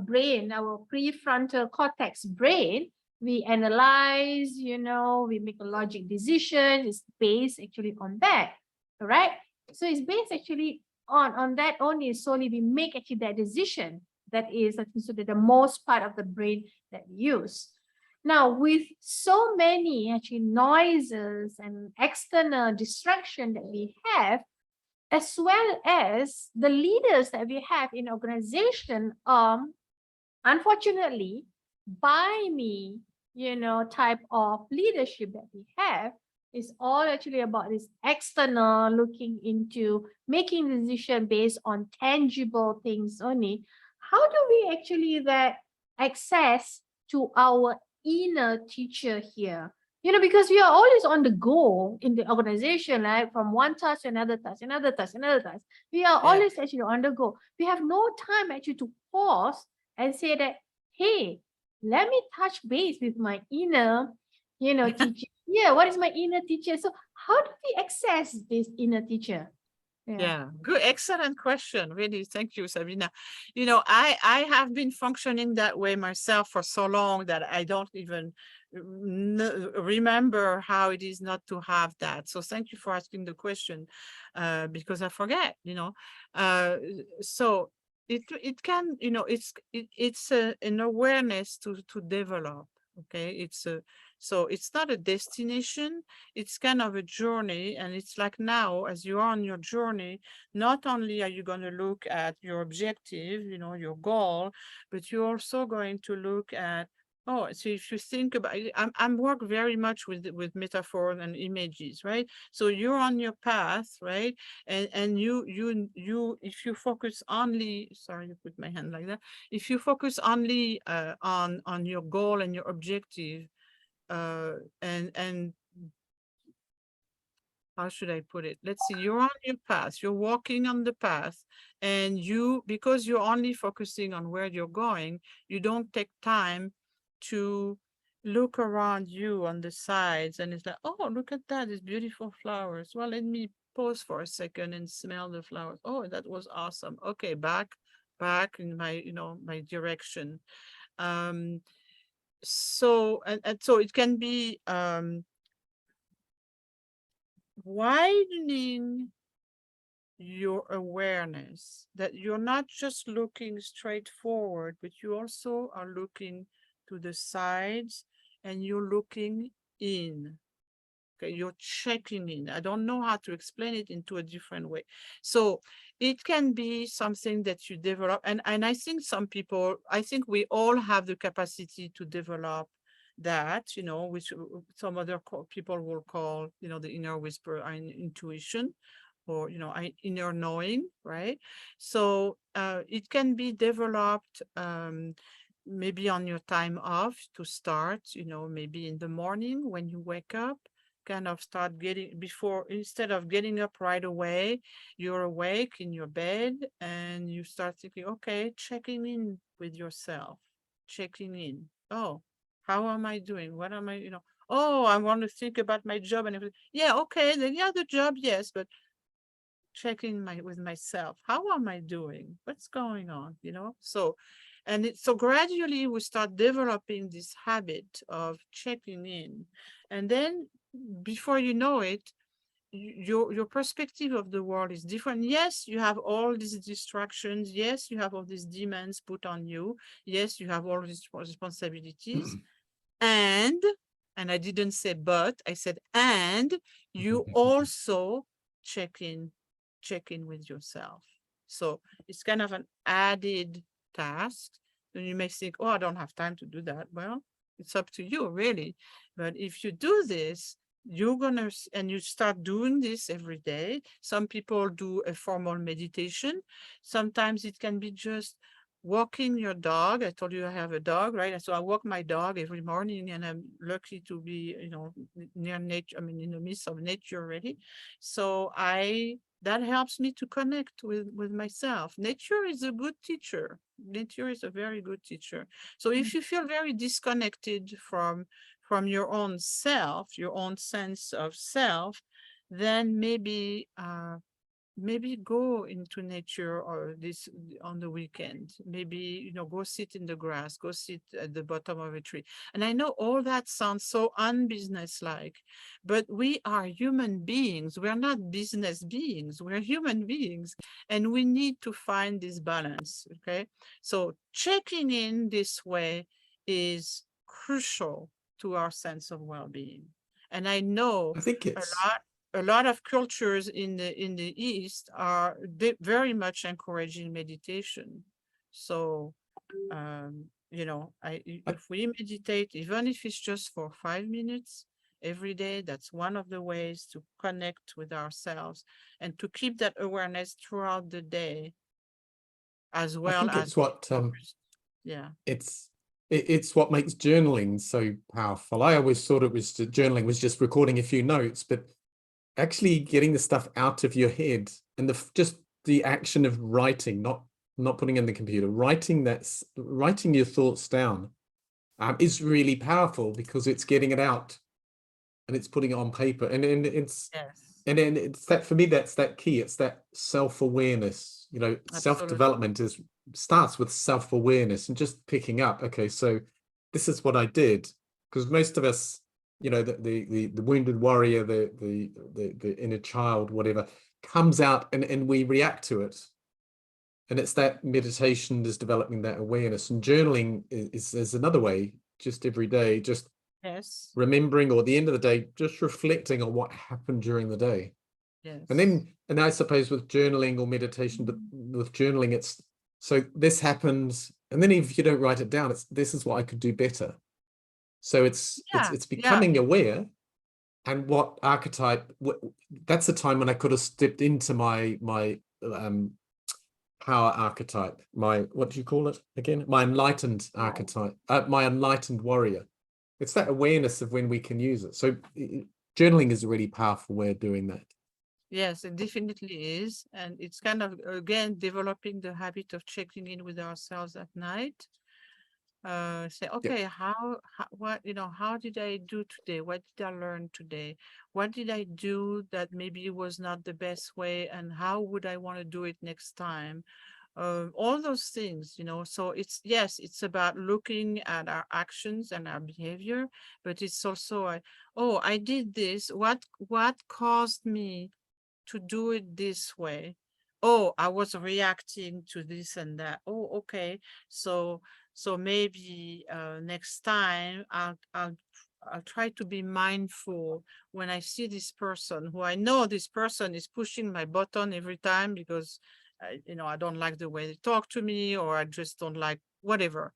brain, our prefrontal cortex brain. We analyze, we make a logic decision. It's based actually on that, right? So it's based actually on that only. Solely we make actually that decision. That is, I think, so that the most part of the brain that we use. Now, with so many actually noises and external distraction that we have, as well as the leaders that we have in organization, unfortunately, by me, type of leadership that we have is all actually about this external, looking into making decision based on tangible things only. How do we actually that access to our inner teacher here? Because we are always on the go in the organization, like from one task to another task, another task, another task. We are always actually on the go. We have no time actually to pause and say that, hey, let me touch base with my inner, teacher. Yeah, what is my inner teacher? So how do we access this inner teacher? Yeah, good, excellent question. Really, thank you, Sabina. I have been functioning that way myself for so long that I don't even remember how it is not to have that. So thank you for asking the question, because I forget. So it can, it's an awareness to develop. Okay, so it's not a destination, it's kind of a journey. And it's like, now, as you are on your journey, not only are you going to look at your objective, your goal, but you're also going to look at, oh, so if you think about it, I'm work very much with metaphors and images, right? So you're on your path, right? And you if you focus only, sorry, you put my hand like that. If you focus only on your goal and your objective, and how should I put it? Let's see, you're on your path, you're walking on the path, and because you're only focusing on where you're going, you don't take time to look around you on the sides. And it's like, oh, look at that, these beautiful flowers. Well, let me pause for a second and smell the flowers. Oh, that was awesome. Okay, back in my, my direction. So, and so it can be widening your awareness, that you're not just looking straight forward, but you also are looking to the sides, and you're looking in. Okay, you're checking in. I don't know how to explain it into a different way. So it can be something that you develop. And I think I think we all have the capacity to develop that, which some other people will call, the inner whisper and intuition, or, inner knowing, right? So it can be developed maybe on your time off to start, maybe in the morning when you wake up, kind of start getting, instead of getting up right away, you're awake in your bed and you start thinking, okay, checking in with yourself, checking in. Oh, how am I doing? What am I, oh, I want to think about my job and everything. Yeah, okay, then yeah, the job, yes, but checking with myself. How am I doing? What's going on? So, so gradually we start developing this habit of checking in, and then before you know it, your perspective of the world is different. Yes, you have all these distractions. Yes, you have all these demands put on you. Yes, you have all these responsibilities. And I didn't say but, I said and you also check in with yourself. So it's kind of an added task. And you may think, oh, I don't have time to do that. Well, it's up to you, really. But if you do this, you're gonna, and you start doing this every day. Some people do a formal meditation. Sometimes it can be just walking your dog. I told you I have a dog, right? So I walk my dog every morning, and I'm lucky to be, near nature. I mean, in the midst of nature already. So that helps me to connect with myself. Nature is a good teacher. Nature is a very good teacher. So if you feel very disconnected from your own self, your own sense of self, then maybe maybe go into nature or this on the weekend. Maybe, you know, go sit in the grass, go sit at the bottom of a tree. And I know all that sounds so unbusinesslike, but we are human beings. We're not business beings. We're human beings, and we need to find this balance. Okay, so checking in this way is crucial to our sense of well-being. And I know I think a lot of cultures in the East are very much encouraging meditation. So, you know, if we meditate, even if it's just for 5 minutes every day, that's one of the ways to connect with ourselves and to keep that awareness throughout the day, as I well think as it's what yeah. it's what makes journaling so powerful. I always thought it was journaling was just recording a few notes, but actually getting the stuff out of your head and just the action of writing, not putting in the computer, writing your thoughts down is really powerful, because it's getting it out and it's putting it on paper, and it's Yes, and then it's that, for me, that's that key. It's that self-awareness. You know, absolutely. self-development starts with self-awareness and just picking up, okay, so this is what I did. Because most of us, you know, the wounded warrior, the inner child, whatever, comes out and we react to it. And it's that meditation is developing that awareness, and journaling is another way, just every day, just Yes, remembering, or at the end of the day, just reflecting on what happened during the day. yes. And I suppose with journaling or meditation, but with journaling, it's so this happens, and then if you don't write it down, this is what I could do better. So it's becoming aware, and what archetype, that's the time when I could have stepped into my power archetype, what do you call it again? My enlightened archetype, my enlightened warrior. It's that awareness of when we can use it. So journaling is a really powerful way of doing that. Yes, it definitely is. And it's kind of, again, developing the habit of checking in with ourselves at night. Say, okay, what, you know, how did I do today? What did I learn today? What did I do that maybe was not the best way? And how would I want to do it next time? All those things, you know. So it's, yes, it's about looking at our actions and our behavior, but it's also, oh, I did this. What caused me to do it this way? Oh, I was reacting to this and that. Oh, okay. So maybe next time I'll try to be mindful when I see this person who I know this person is pushing my button every time because you know, I don't like the way they talk to me, or I just don't like whatever.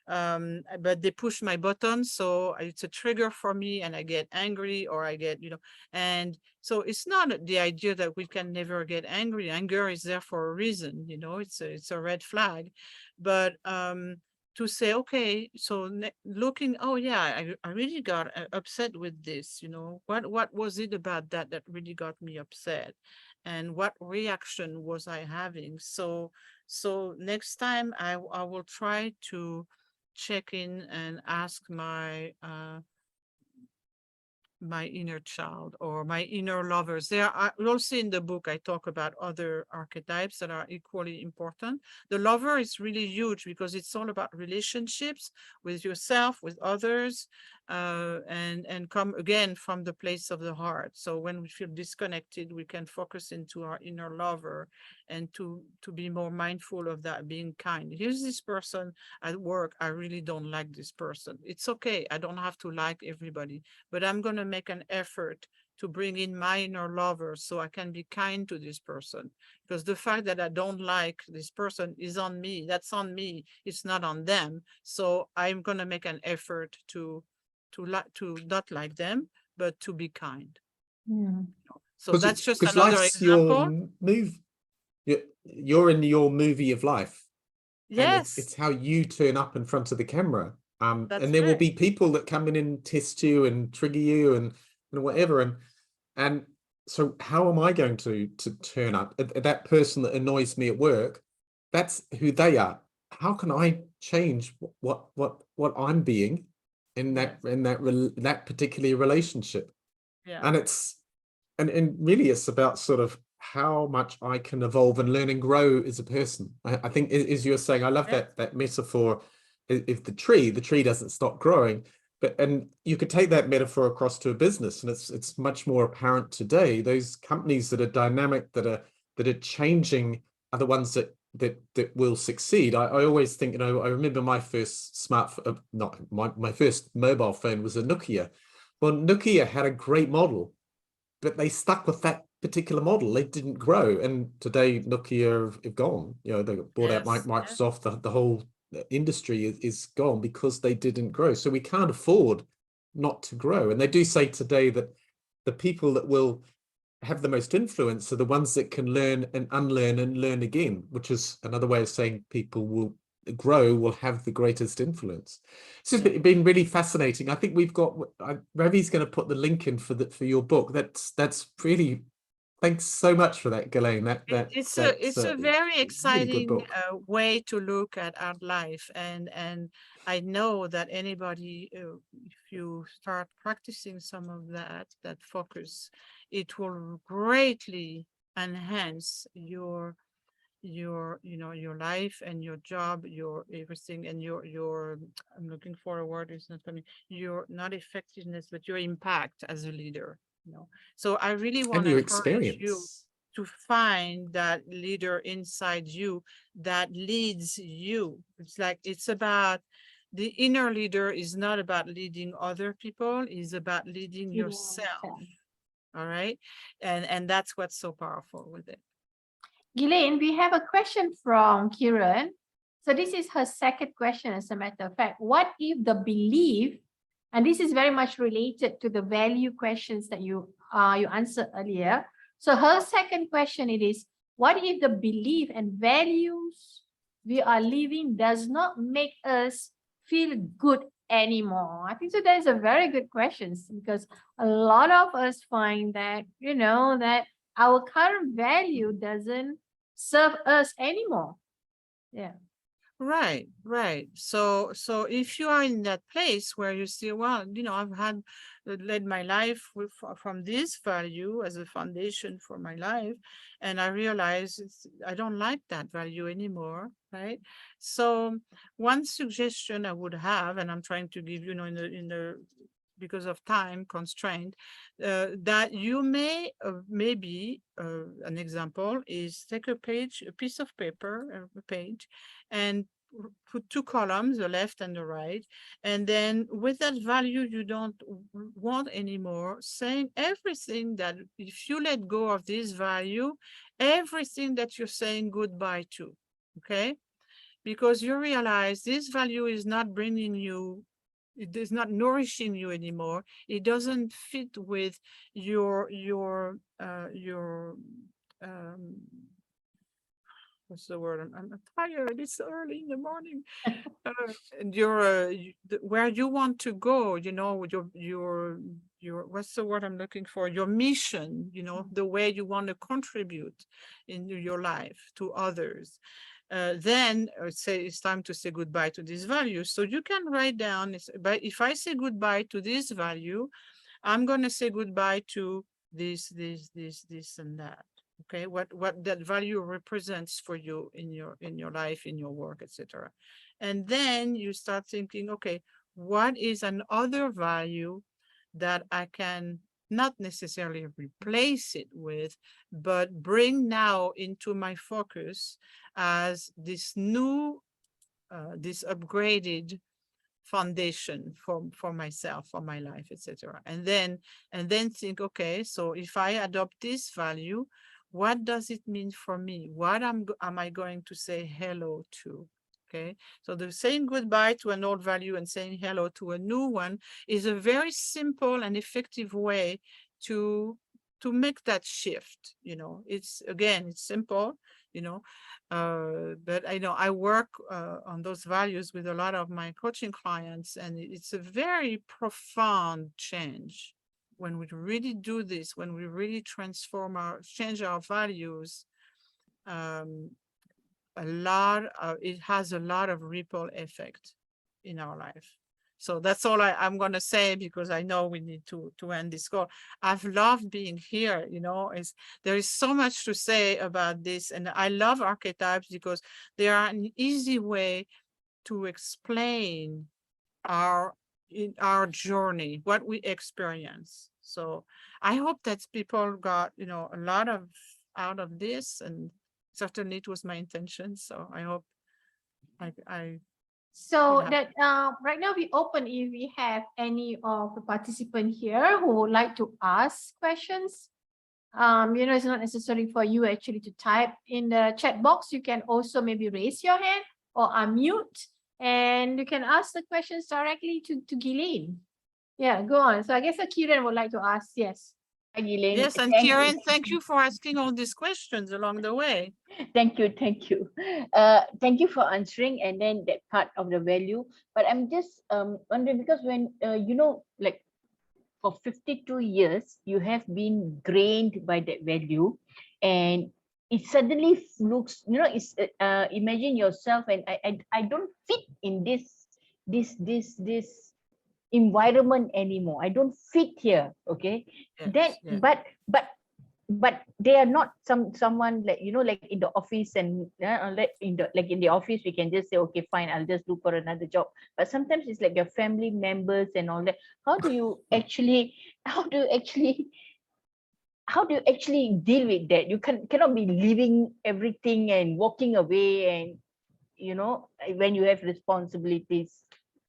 But they push my button, so it's a trigger for me, and I get angry, or I get, you know, and so it's not the idea that we can never get angry. Anger is there for a reason, you know, it's a red flag. But to say, okay, so looking, oh yeah, I really got upset with this, you know, what was it about that really got me upset? And what reaction was I having? So next time I will try to check in and ask my my inner child or my inner lovers. There are also in the book, I talk about other archetypes that are equally important. The lover is really huge because it's all about relationships with yourself, with others, and come again from the place of the heart. So when we feel disconnected, we can focus into our inner lover and to be more mindful of that, being kind. Here's this person at work. I really don't like this person. It's okay. I don't have to like everybody, but I'm going to make an effort to bring in my inner lover so I can be kind to this person, because the fact that I don't like this person is on me. That's on me. It's not on them. So I'm going to make an effort to not like them, but to be kind. Yeah. So that's just because another life's example. your move. You're in your movie of life. Yes. And it's how you turn up in front of the camera. And That's there will right. be people that come in and test you and trigger you and whatever. And so how am I going to turn up? That person that annoys me at work, that's who they are. How can I change what I'm being in that particular relationship? Yeah. And it's and really it's about sort of how much I can evolve and learn and grow as a person. I think, as you're saying, I love that metaphor. If the tree doesn't stop growing, and you could take that metaphor across to a business, and it's much more apparent today. Those companies that are dynamic, that are changing, are the ones that will succeed. I always think, you know, I remember my first smartphone, not my first mobile phone was a Nokia. Well, Nokia had a great model, but they stuck with that particular model. They didn't grow, and today Nokia have gone. You know, they bought out Microsoft. The whole industry is gone because they didn't grow. So we can't afford not to grow. And they do say today that the people that will have the most influence are the ones that can learn and unlearn and learn again, which is another way of saying people will grow, will have the greatest influence. It's been really fascinating. I think we've got Ravi's going to put the link in for your book. That's really, thanks so much for that, Ghislaine. It's a very exciting really way to look at our life, and I know that anybody, if you start practicing some of that focus, it will greatly enhance your life and your job, your everything, and your I'm looking for a word, it's not coming, your not effectiveness, but your impact as a leader. So I really want to encourage you to find that leader inside you that leads you. It's about the inner leader is not about leading other people, it's about leading yourself. All right. And that's what's so powerful with it. Ghislaine, we have a question from Kiran. So this is her second question, as a matter of fact. What if the belief, and this is very much related to the value questions that you answered earlier. So her second question it is, what if the belief and values we are living does not make us feel good anymore? I think so that is a very good question, because a lot of us find that, that our current value doesn't serve us anymore. Yeah. Right. So if you are in that place where you say, well, I've led my life from this value as a foundation for my life, and I realize I don't like that value anymore, right? So one suggestion I would have, and I'm trying to give, because of time constraint, that you may maybe an example is take a piece of paper, a page, and put two columns, the left and the right, and then with that value you don't want anymore, saying everything that if you let go of this value, everything that you're saying goodbye to, okay? Because you realize this value is not bringing you, it is not nourishing you anymore. It doesn't fit with your what's the word? I'm tired. It's early in the morning. And where you want to go, your what's the word I'm looking for? Your mission, the way you want to contribute in your life to others. Then say it's time to say goodbye to this value. So you can write down, if I say goodbye to this value, I'm going to say goodbye to this, and that. Okay, what that value represents for you in your life, in your work, etc. And then you start thinking, okay, what is another value that I can not necessarily replace it with, but bring now into my focus as this new, this upgraded foundation for myself, for my life, etc. And then think, okay, so if I adopt this value, what does it mean for me? What am I going to say hello to? Okay, so the saying goodbye to an old value and saying hello to a new one is a very simple and effective way to make that shift. It's simple, but I work on those values with a lot of my coaching clients, and it's a very profound change. When we really do this, when we really change our values, it has a lot of ripple effect in our life. So that's all I'm going to say, because I know we need to end this call. I've loved being here. There is so much to say about this. And I love archetypes because they are an easy way to explain our journey, what we experience. So I hope that people got, a lot out of this, and certainly it was my intention. So I hope So Yeah. that right now we open if we have any of the participants here who would like to ask questions. It's not necessary for you actually to type in the chat box. You can also maybe raise your hand or unmute, and you can ask the questions directly to 𝐘𝐿𝐮. Yeah, go on. So I guess Kiran would like to ask. Yes. Hi, 𝐘𝐿𝐮. Yes, and Thank you. Kieran, thank you for asking all these questions along the way. Thank you. Thank you. Thank you for answering, and then that part of the value. But I'm just wondering, because when like for 52 years, you have been trained by that value, and it suddenly looks, it's imagine yourself, and I don't fit in this environment anymore. I don't fit here. Okay. Yes, yes. But they are not someone like, like in the office, and like in the office we can just say, okay, fine, I'll just look for another job. But sometimes it's like your family members and all that. How do you actually deal with that? You cannot be leaving everything and walking away, and when you have responsibilities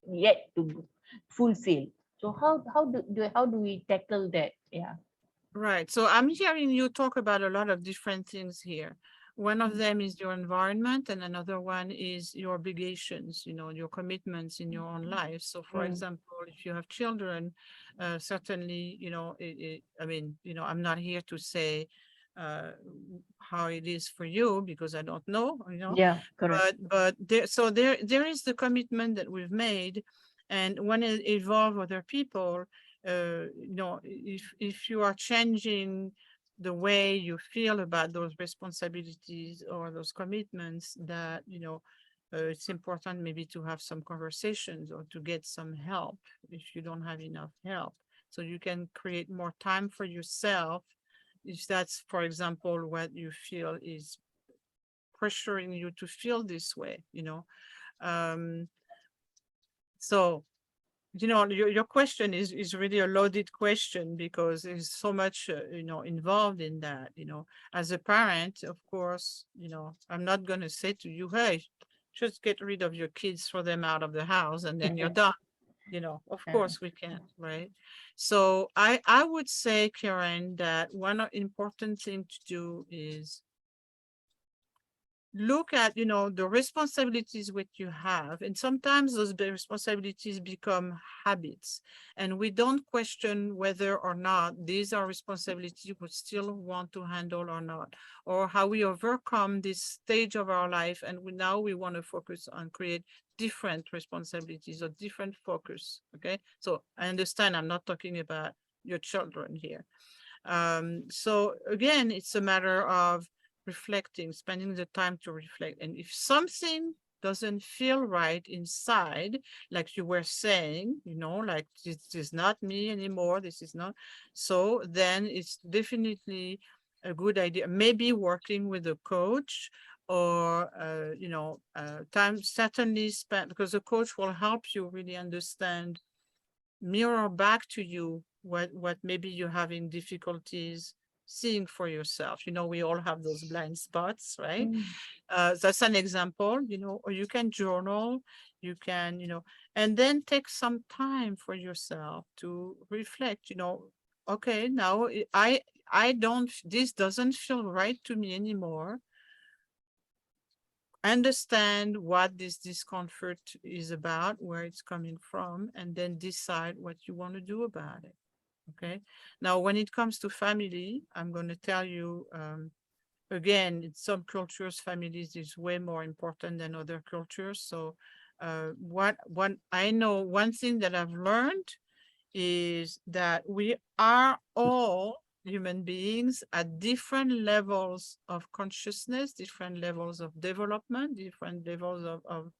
yet to fulfill. So how do we tackle that? Yeah. Right. So I'm hearing you talk about a lot of different things here. One of them is your environment, and another one is your obligations, your commitments in your own life. So for example, if you have children, certainly, I'm not here to say how it is for you, because I don't know, Yeah, correct. But there is the commitment that we've made, and when it involves other people, if you are changing the way you feel about those responsibilities or those commitments, that it's important maybe to have some conversations or to get some help if you don't have enough help, so you can create more time for yourself, if that's, for example, what you feel is pressuring you to feel this way. So your question is really a loaded question, because there's so much involved in that. As a parent, of course, I'm not going to say to you, hey, just get rid of your kids, throw them out of the house, and then you're done. Of course we can, right? So I would say, Karen, that one important thing to do is look at, the responsibilities which you have. And sometimes those responsibilities become habits, and we don't question whether or not these are responsibilities we still want to handle or not, or how we overcome this stage of our life. And now we want to focus on create different responsibilities or different focus. Okay. So I understand I'm not talking about your children here. So again, it's a matter of reflecting, spending the time to reflect. And if something doesn't feel right inside, like you were saying, like this is not me anymore, this is not, so then it's definitely a good idea, maybe working with a coach, or time certainly spent, because the coach will help you really understand, mirror back to you what maybe you're having difficulties seeing for yourself. We all have those blind spots, right? That's an example, or you can journal, you can, and then take some time for yourself to reflect, okay, now this doesn't feel right to me anymore. Understand what this discomfort is about, where it's coming from, and then decide what you want to do about it. Okay. Now, when it comes to family, I'm going to tell you, again, in some cultures, families is way more important than other cultures. So what I know, one thing that I've learned is that we are all human beings at different levels of consciousness, different levels of development, different levels of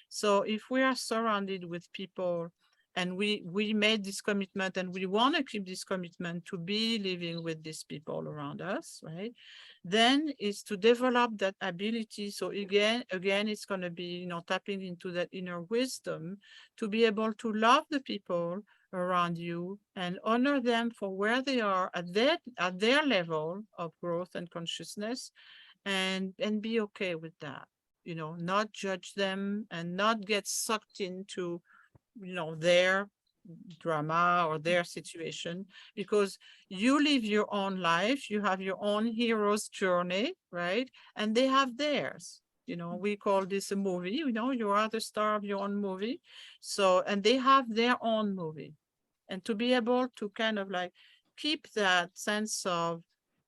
so if we are surrounded with people and we made this commitment, and we want to keep this commitment to be living with these people around us, right? Then is to develop that ability. So again, it's going to be, you know, tapping into that inner wisdom to be able to love the people around you and honor them for where they are at their level of growth and consciousness, and be okay with that, you know, not judge them and not get sucked into, you know, their drama or their situation, because you live your own life, you have your own hero's journey, right? And they have theirs. You know, we call this a movie, you know, you are the star of your own movie. So, and they have their own movie. And to be able to kind of like keep that sense of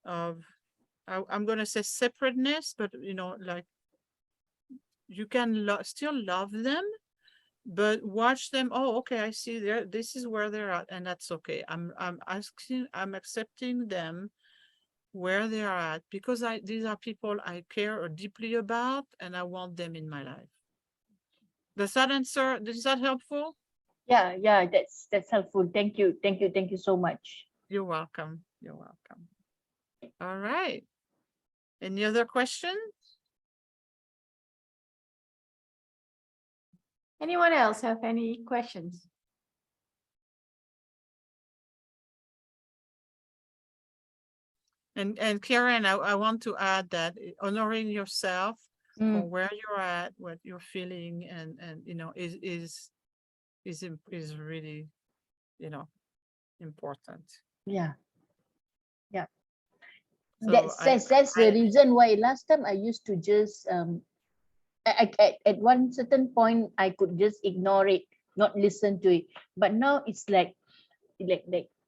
I'm going to say separateness, but, you know, like you can still love them, but watch them. Oh, okay, I see this is where they're at, and that's okay. I'm accepting them where they are at, because these are people I care deeply about, and I want them in my life. Does that answer? Is that helpful? Yeah, that's helpful. Thank you so much. You're welcome. You're welcome. All right. Any other questions? Anyone else have any questions? And Karen, I want to add that honoring yourself for where you're at, what you're feeling, and you know, is really, you know, important. Yeah. So That's the reason why last time I used to just at one certain point I could just ignore it, not listen to it. But now it's like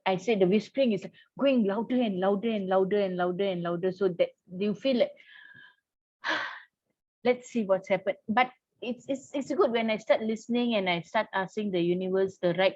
I said, the whispering is going louder and louder and louder and louder and louder, so that you feel like let's see what's happened. But it's good when I start listening and I start asking the universe, the right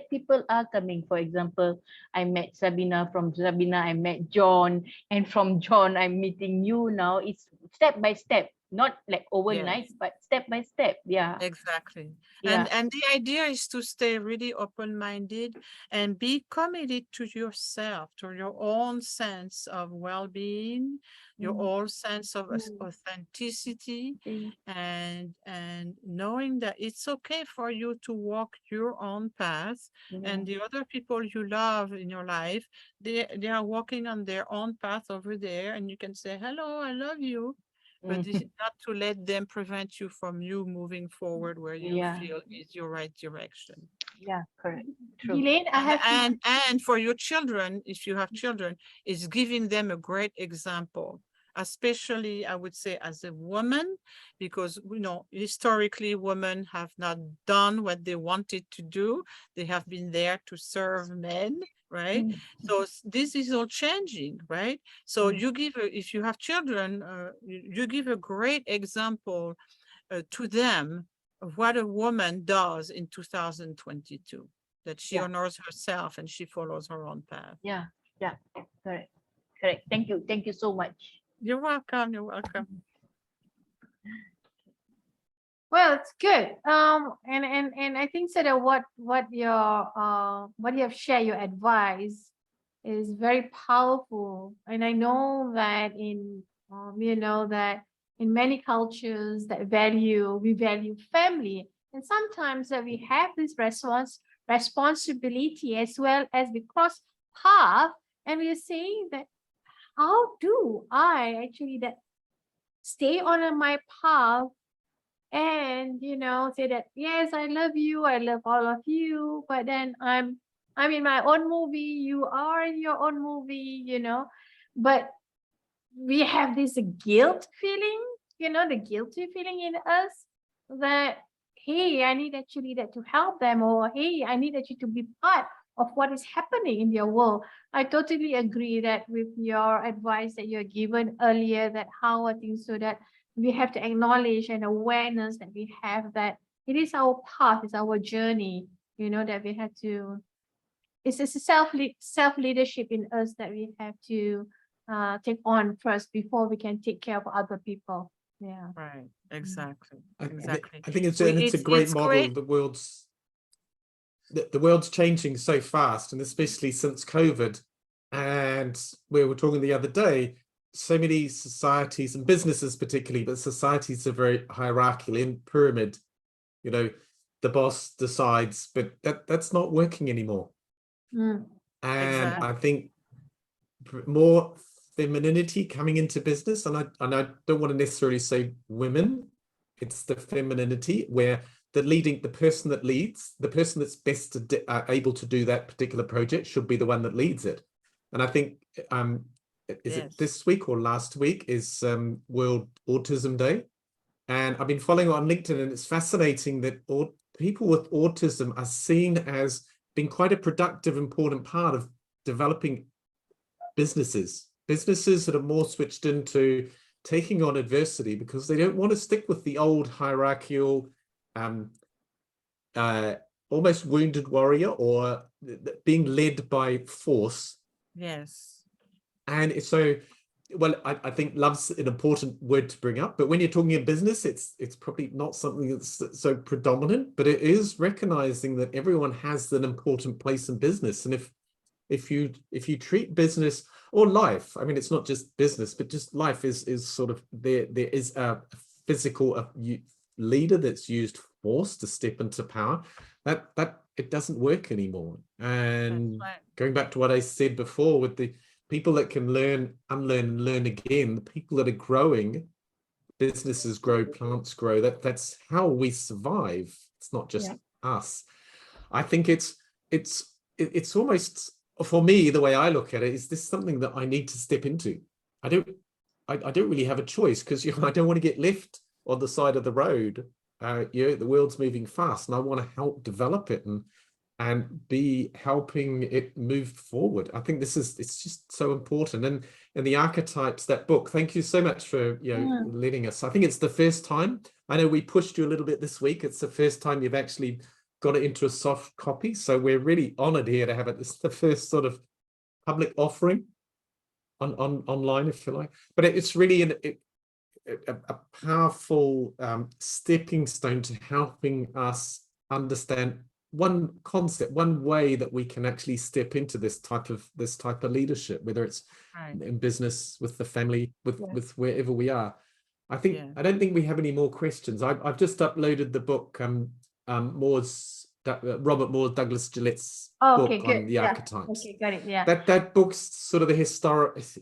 people are coming. For example, I met Sabina. From Sabina I met John, and from John I'm meeting you now. It's step by step, not like overnight, yes, but step by step. Yeah, exactly. yeah. And the idea is to stay really open-minded and be committed to yourself, to your own sense of well-being, your own sense of authenticity, and knowing that it's okay for you to walk your own path, and the other people you love in your life, they are walking on their own path over there, and you can say, hello, I love you. But this is not to let them prevent you from you moving forward where you feel is your right direction. Yeah, correct. True. Elaine, I have And for your children, if you have children, is giving them a great example, especially I would say as a woman, because you know historically women have not done what they wanted to do. They have been there to serve men, right? So this is all changing, right? So you give if you have children, you give a great example to them of what a woman does in 2022, that she honors herself and she follows her own path. Yeah, correct. Thank you so much. You're welcome. You're welcome. Well, it's good. And I think so that what you have shared, your advice, is very powerful. And I know that in in many cultures that we value family, and sometimes that we have this responsibility as well as we cross path, and we are saying that how do I actually that stay on my path and say that yes, I love you, I love all of you, but then I'm in my own movie, you are in your own movie, but we have this guilt feeling, the guilty feeling in us that hey, I need actually that to help them, or hey, I need actually to be part of what is happening in their world. I totally agree that with your advice that you're given earlier, that how I think so that we have to acknowledge and awareness that we have that it is our path, it's our journey, that we have to, it's a self-leadership in us that we have to take on first before we can take care of other people. Yeah. Right. Exactly. I Exactly. think it's a great model. Great. The world's the world's changing so fast, and especially since COVID. And we were talking the other day, so many societies and businesses particularly, but societies are very hierarchical in pyramid. You know, the boss decides, but that's not working anymore. And Exactly. I think more femininity coming into business, and I don't want to necessarily say women, it's the femininity where the person that leads, the person that's best able to do that particular project should be the one that leads it. And I think is it this week or last week is World Autism Day, and I've been following on LinkedIn, and it's fascinating that people with autism are seen as being quite a productive, important part of developing businesses that are more switched into taking on adversity, because they don't want to stick with the old hierarchical almost wounded warrior, or being led by force. Yes. And so, well, I think love's an important word to bring up, but when you're talking in business, it's probably not something that's so predominant, but it is recognizing that everyone has an important place in business. And if you treat business or life, I mean, it's not just business, but just life is sort of there is a physical leader that's used force to step into power, that it doesn't work anymore. And going back to what I said before, with the people that can learn, unlearn, and learn again, the people that are growing, businesses grow, plants grow, that's how we survive. It's not just us. I think it's almost, for me, the way I look at it, is this something that I need to step into? I don't really have a choice, because I don't want to get left on the side of the road. The world's moving fast, and I want to help develop it and be helping it move forward. I think it's just so important. And the archetypes, that book, thank you so much for letting us. I think it's the first time, I know we pushed you a little bit this week, it's the first time you've actually got it into a soft copy, so we're really honored here to have it. It's the first sort of public offering online, if you like, but it's really a powerful stepping stone to helping us understand one concept, one way that we can actually step into this type of leadership, whether it's in business, with the family, with wherever we are. I think I don't think we have any more questions. I've just uploaded the book, Robert Moore Douglas Gillette's book on the archetypes. Okay, got it. Yeah. That book's sort of the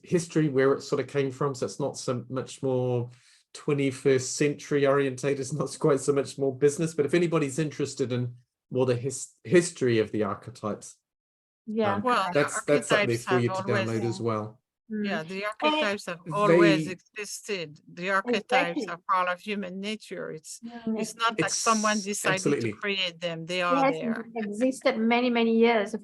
history where it sort of came from, so it's not so much more 21st century orientated. It's not quite so much more business, but if anybody's interested in more the history of the archetypes, well, that's something there for you to download as well. Yeah, the archetypes have always existed. The archetypes are part of human nature. It's not like someone decided to create them. They are there. Existed many years.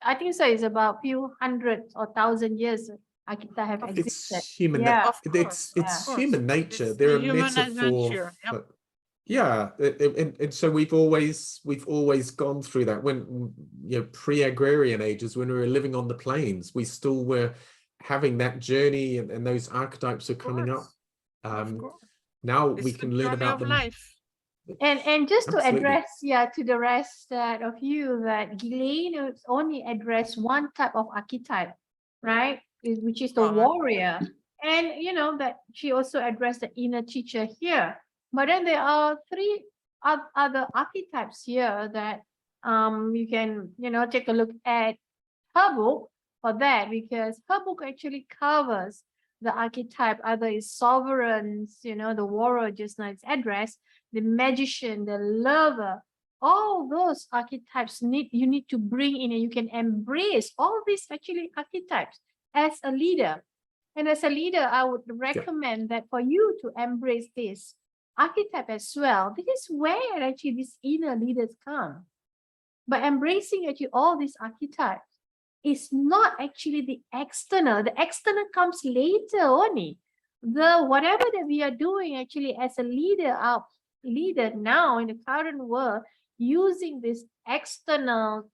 I think so. It's about a few hundred or 1,000 years. Archetypes have existed. It's human. It's human nature. They're a metaphor. And so we've always gone through that. When pre-agrarian ages, when we were living on the plains, we still were having that journey, and those archetypes are coming up. Now we can learn about them. Life. And just to address to the rest of you, that 𝐸𝐴𝐻 only address one type of archetype, right? Which is the warrior. And that she also addressed the inner teacher here. But then there are 3 other archetypes here that you can take a look at her book for that, because her book actually covers the archetype. Either is sovereigns, the warrior just now it's addressed, the magician, the lover. All those archetypes you need to bring in, and you can embrace all these actually archetypes as a leader. And as a leader, I would recommend that for you to embrace this archetype as well. This is where actually these inner leaders come. By embracing actually all these archetypes, it's not actually the external. The external comes later only. Whatever that we are doing actually as a leader now in the current world, using this external,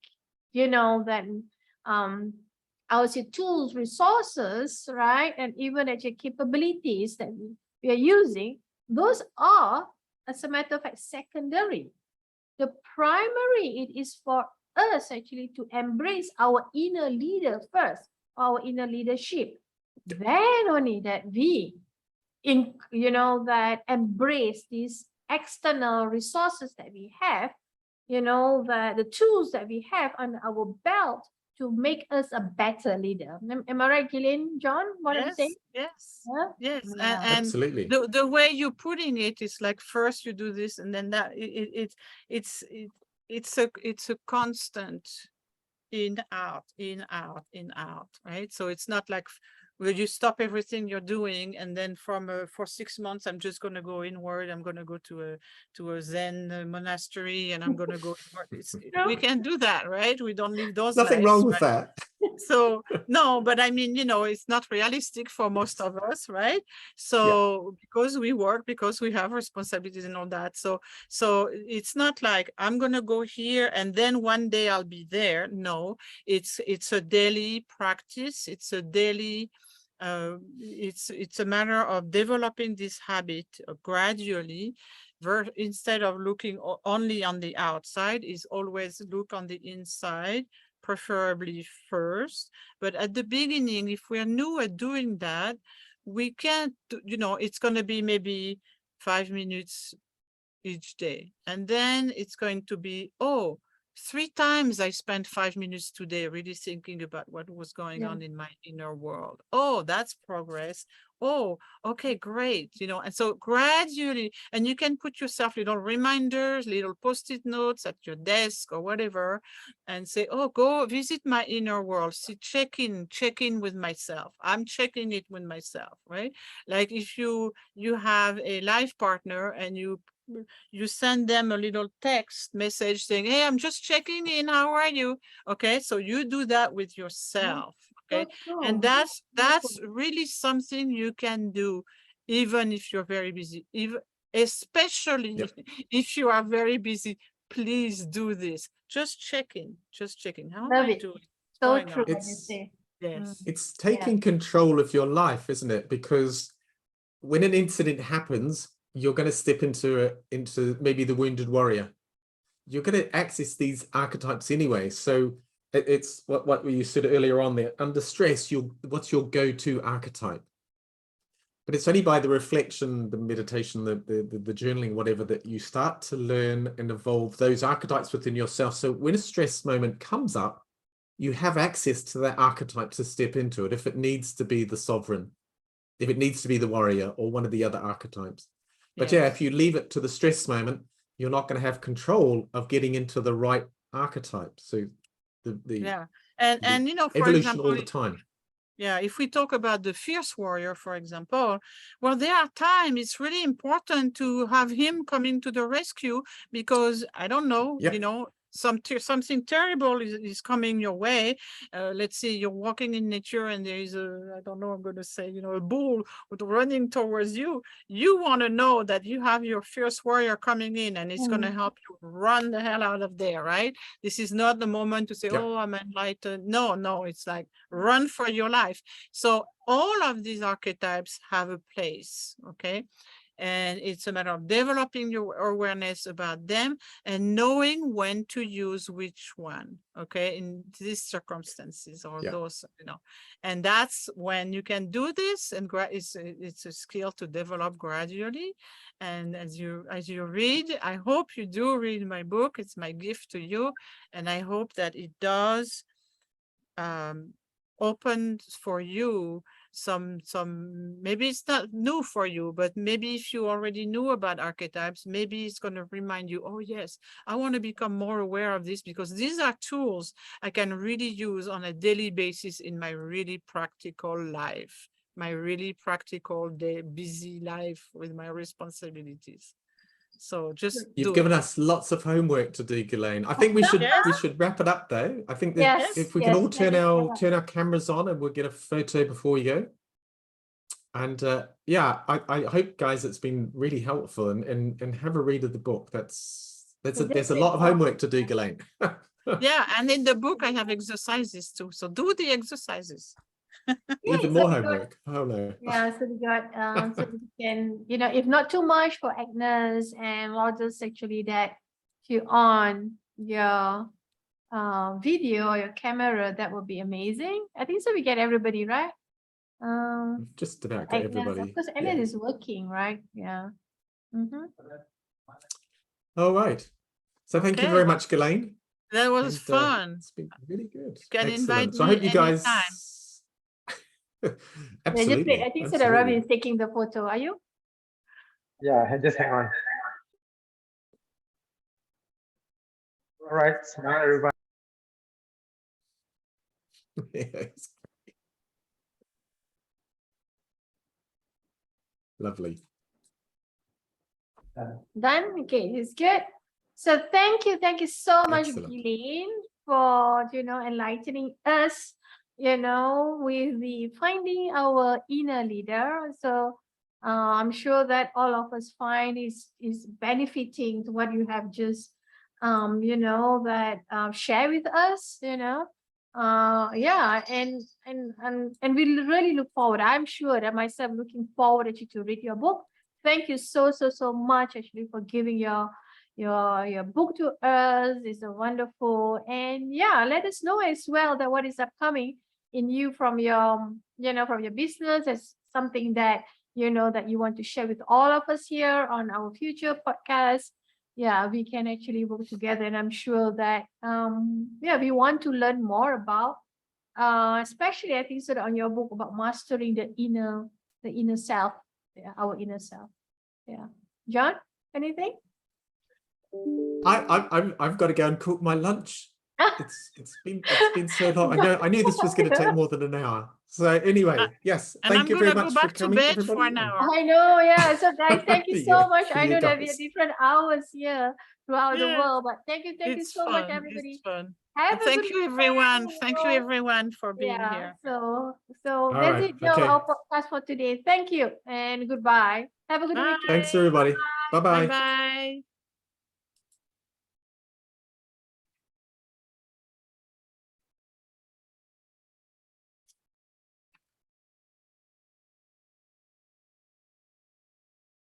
I would say tools, resources, right? And even actually capabilities that we are using, those are, as a matter of fact, secondary. The primary, it is for us actually to embrace our inner leader first, our inner leadership. Then only that we, that embrace these external resources that we have, the tools that we have under our belt to make us a better leader. Am I right, Gillian, John? What I'm saying? Yes. Yeah? Yes. Yeah. And Absolutely. the way you're putting it is like first you do this and then that it's a constant in out, right? So it's not like where you stop everything you're doing and then for 6 months I'm just going to go inward. I'm going to go to a Zen monastery and I'm going to go inward. We can't do that, right? We don't live those Nothing lives, wrong with right? that. So no, but I mean, it's not realistic for most of us, right? So because we work, because we have responsibilities and all that. So it's not like I'm gonna go here and then one day I'll be there. No, it's a daily practice. It's a daily it's a matter of developing this habit gradually, instead of looking only on the outside, is always look on the inside, preferably first. But at the beginning, if we're new at doing that, we can't, it's going to be maybe 5 minutes each day. And then it's going to be, 3 times I spent 5 minutes today really thinking about what was going on in my inner world. Oh, that's progress. Oh, okay, great. And so gradually, and you can put yourself little reminders, little post-it notes at your desk or whatever, and say, oh, go visit my inner world. See, check in with myself. I'm checking it with myself, right? Like if you have a life partner and you send them a little text message saying, hey, I'm just checking in, how are you? Okay, so you do that with yourself. Okay, and that's really something you can do even if you're very busy, especially if you are very busy. Please do this. Just checking. How am I doing? So true. Yes. It's taking control of your life, isn't it? Because when an incident happens, you're going to step into maybe the wounded warrior. You're going to access these archetypes anyway. So it's what you said earlier on there. Under stress, what's your go-to archetype? But it's only by the reflection, the meditation, the journaling, whatever, that you start to learn and evolve those archetypes within yourself. So when a stress moment comes up, you have access to that archetype to step into it. If it needs to be the sovereign, if it needs to be the warrior or one of the other archetypes. But if you leave it to the stress moment, you're not going to have control of getting into the right archetype. So for example, evolution all the time. Yeah, if we talk about the fierce warrior, for example, well, there are times it's really important to have him coming to the rescue because, I don't know, something terrible is coming your way. Let's say you're walking in nature and there is I don't know, I'm going to say, a bull running towards you. You want to know that you have your fierce warrior coming in and it's going to help you run the hell out of there, right? This is not the moment to say, oh, I'm enlightened. No, it's like run for your life. So all of these archetypes have a place, okay? And it's a matter of developing your awareness about them and knowing when to use which one, okay, in these circumstances or those, and that's when you can do this. And it's a skill to develop gradually. And as you read, I hope you do read my book. It's my gift to you, and I hope that it does open for you some maybe it's not new for you, but maybe if you already knew about archetypes, maybe it's going to remind you, oh yes, I want to become more aware of this because these are tools I can really use on a daily basis in my really practical life, my really practical busy life with my responsibilities. So just you've given us lots of homework to do, Ghislaine. I think we should wrap it up though. I think that if we can all turn our cameras on and we'll get a photo before we go. And I hope, guys, it's been really helpful and have a read of the book. There's a lot of homework to do, Ghislaine. And in the book I have exercises too. So do the exercises. Even more homework. Oh no. Yeah, so we got so we can, if not too much for Agnes, and we'll just actually that you on video or your camera, that would be amazing. I think so. We get everybody, right? Just about got Agnes, everybody. of course, Agnes is working, right? Yeah. All right. So thank you very much, 𝐘𝐨𝐿𝐴𝐻𝐿. That was And, fun. It's been really good. You can invite Excellent. So I me hope you guys. anytime. Absolutely. I think so. That Ravi Absolutely. is taking the photo. Are you? Yeah, just hang on. All right, now everybody. Yes. Lovely. Done? Okay, it's good. So thank you so much, Excellent. 𝐘𝐨𝐿, for enlightening us, with the finding our inner leader. So I'm sure that all of us find is benefiting to what you have just share with us, yeah, and we really look forward. I'm sure that myself looking forward actually to read your book. Thank you so much actually for giving your book to us. It's a wonderful, and yeah, let us know as well that what is upcoming in you from your from your business as something that that you want to share with all of us here on our future podcast. Yeah, we can actually work together, and I'm sure that yeah, we want to learn more about especially I think so on your book about mastering the inner self, yeah, our inner self. Yeah, John, anything? I've got to go and cook my lunch. It's been so long. I knew this was going to take more than an hour. So anyway, yes, And thank I'm you very gonna much go for back to coming, bed everybody. for an hour. I know, yeah. So guys, thank you so Yeah, much. for I you know that we guys. have different hours here throughout the Yeah, world, but thank you it's so much, fun. everybody. It's fun. Have And a thank good you, everyone. weekend, Thank you, everyone, for being Yeah. here. So All that's right. it, Joe, Okay. our podcast for today. Thank you and goodbye. Have a good Bye. weekend. Thanks, everybody. Bye-bye. Bye-bye.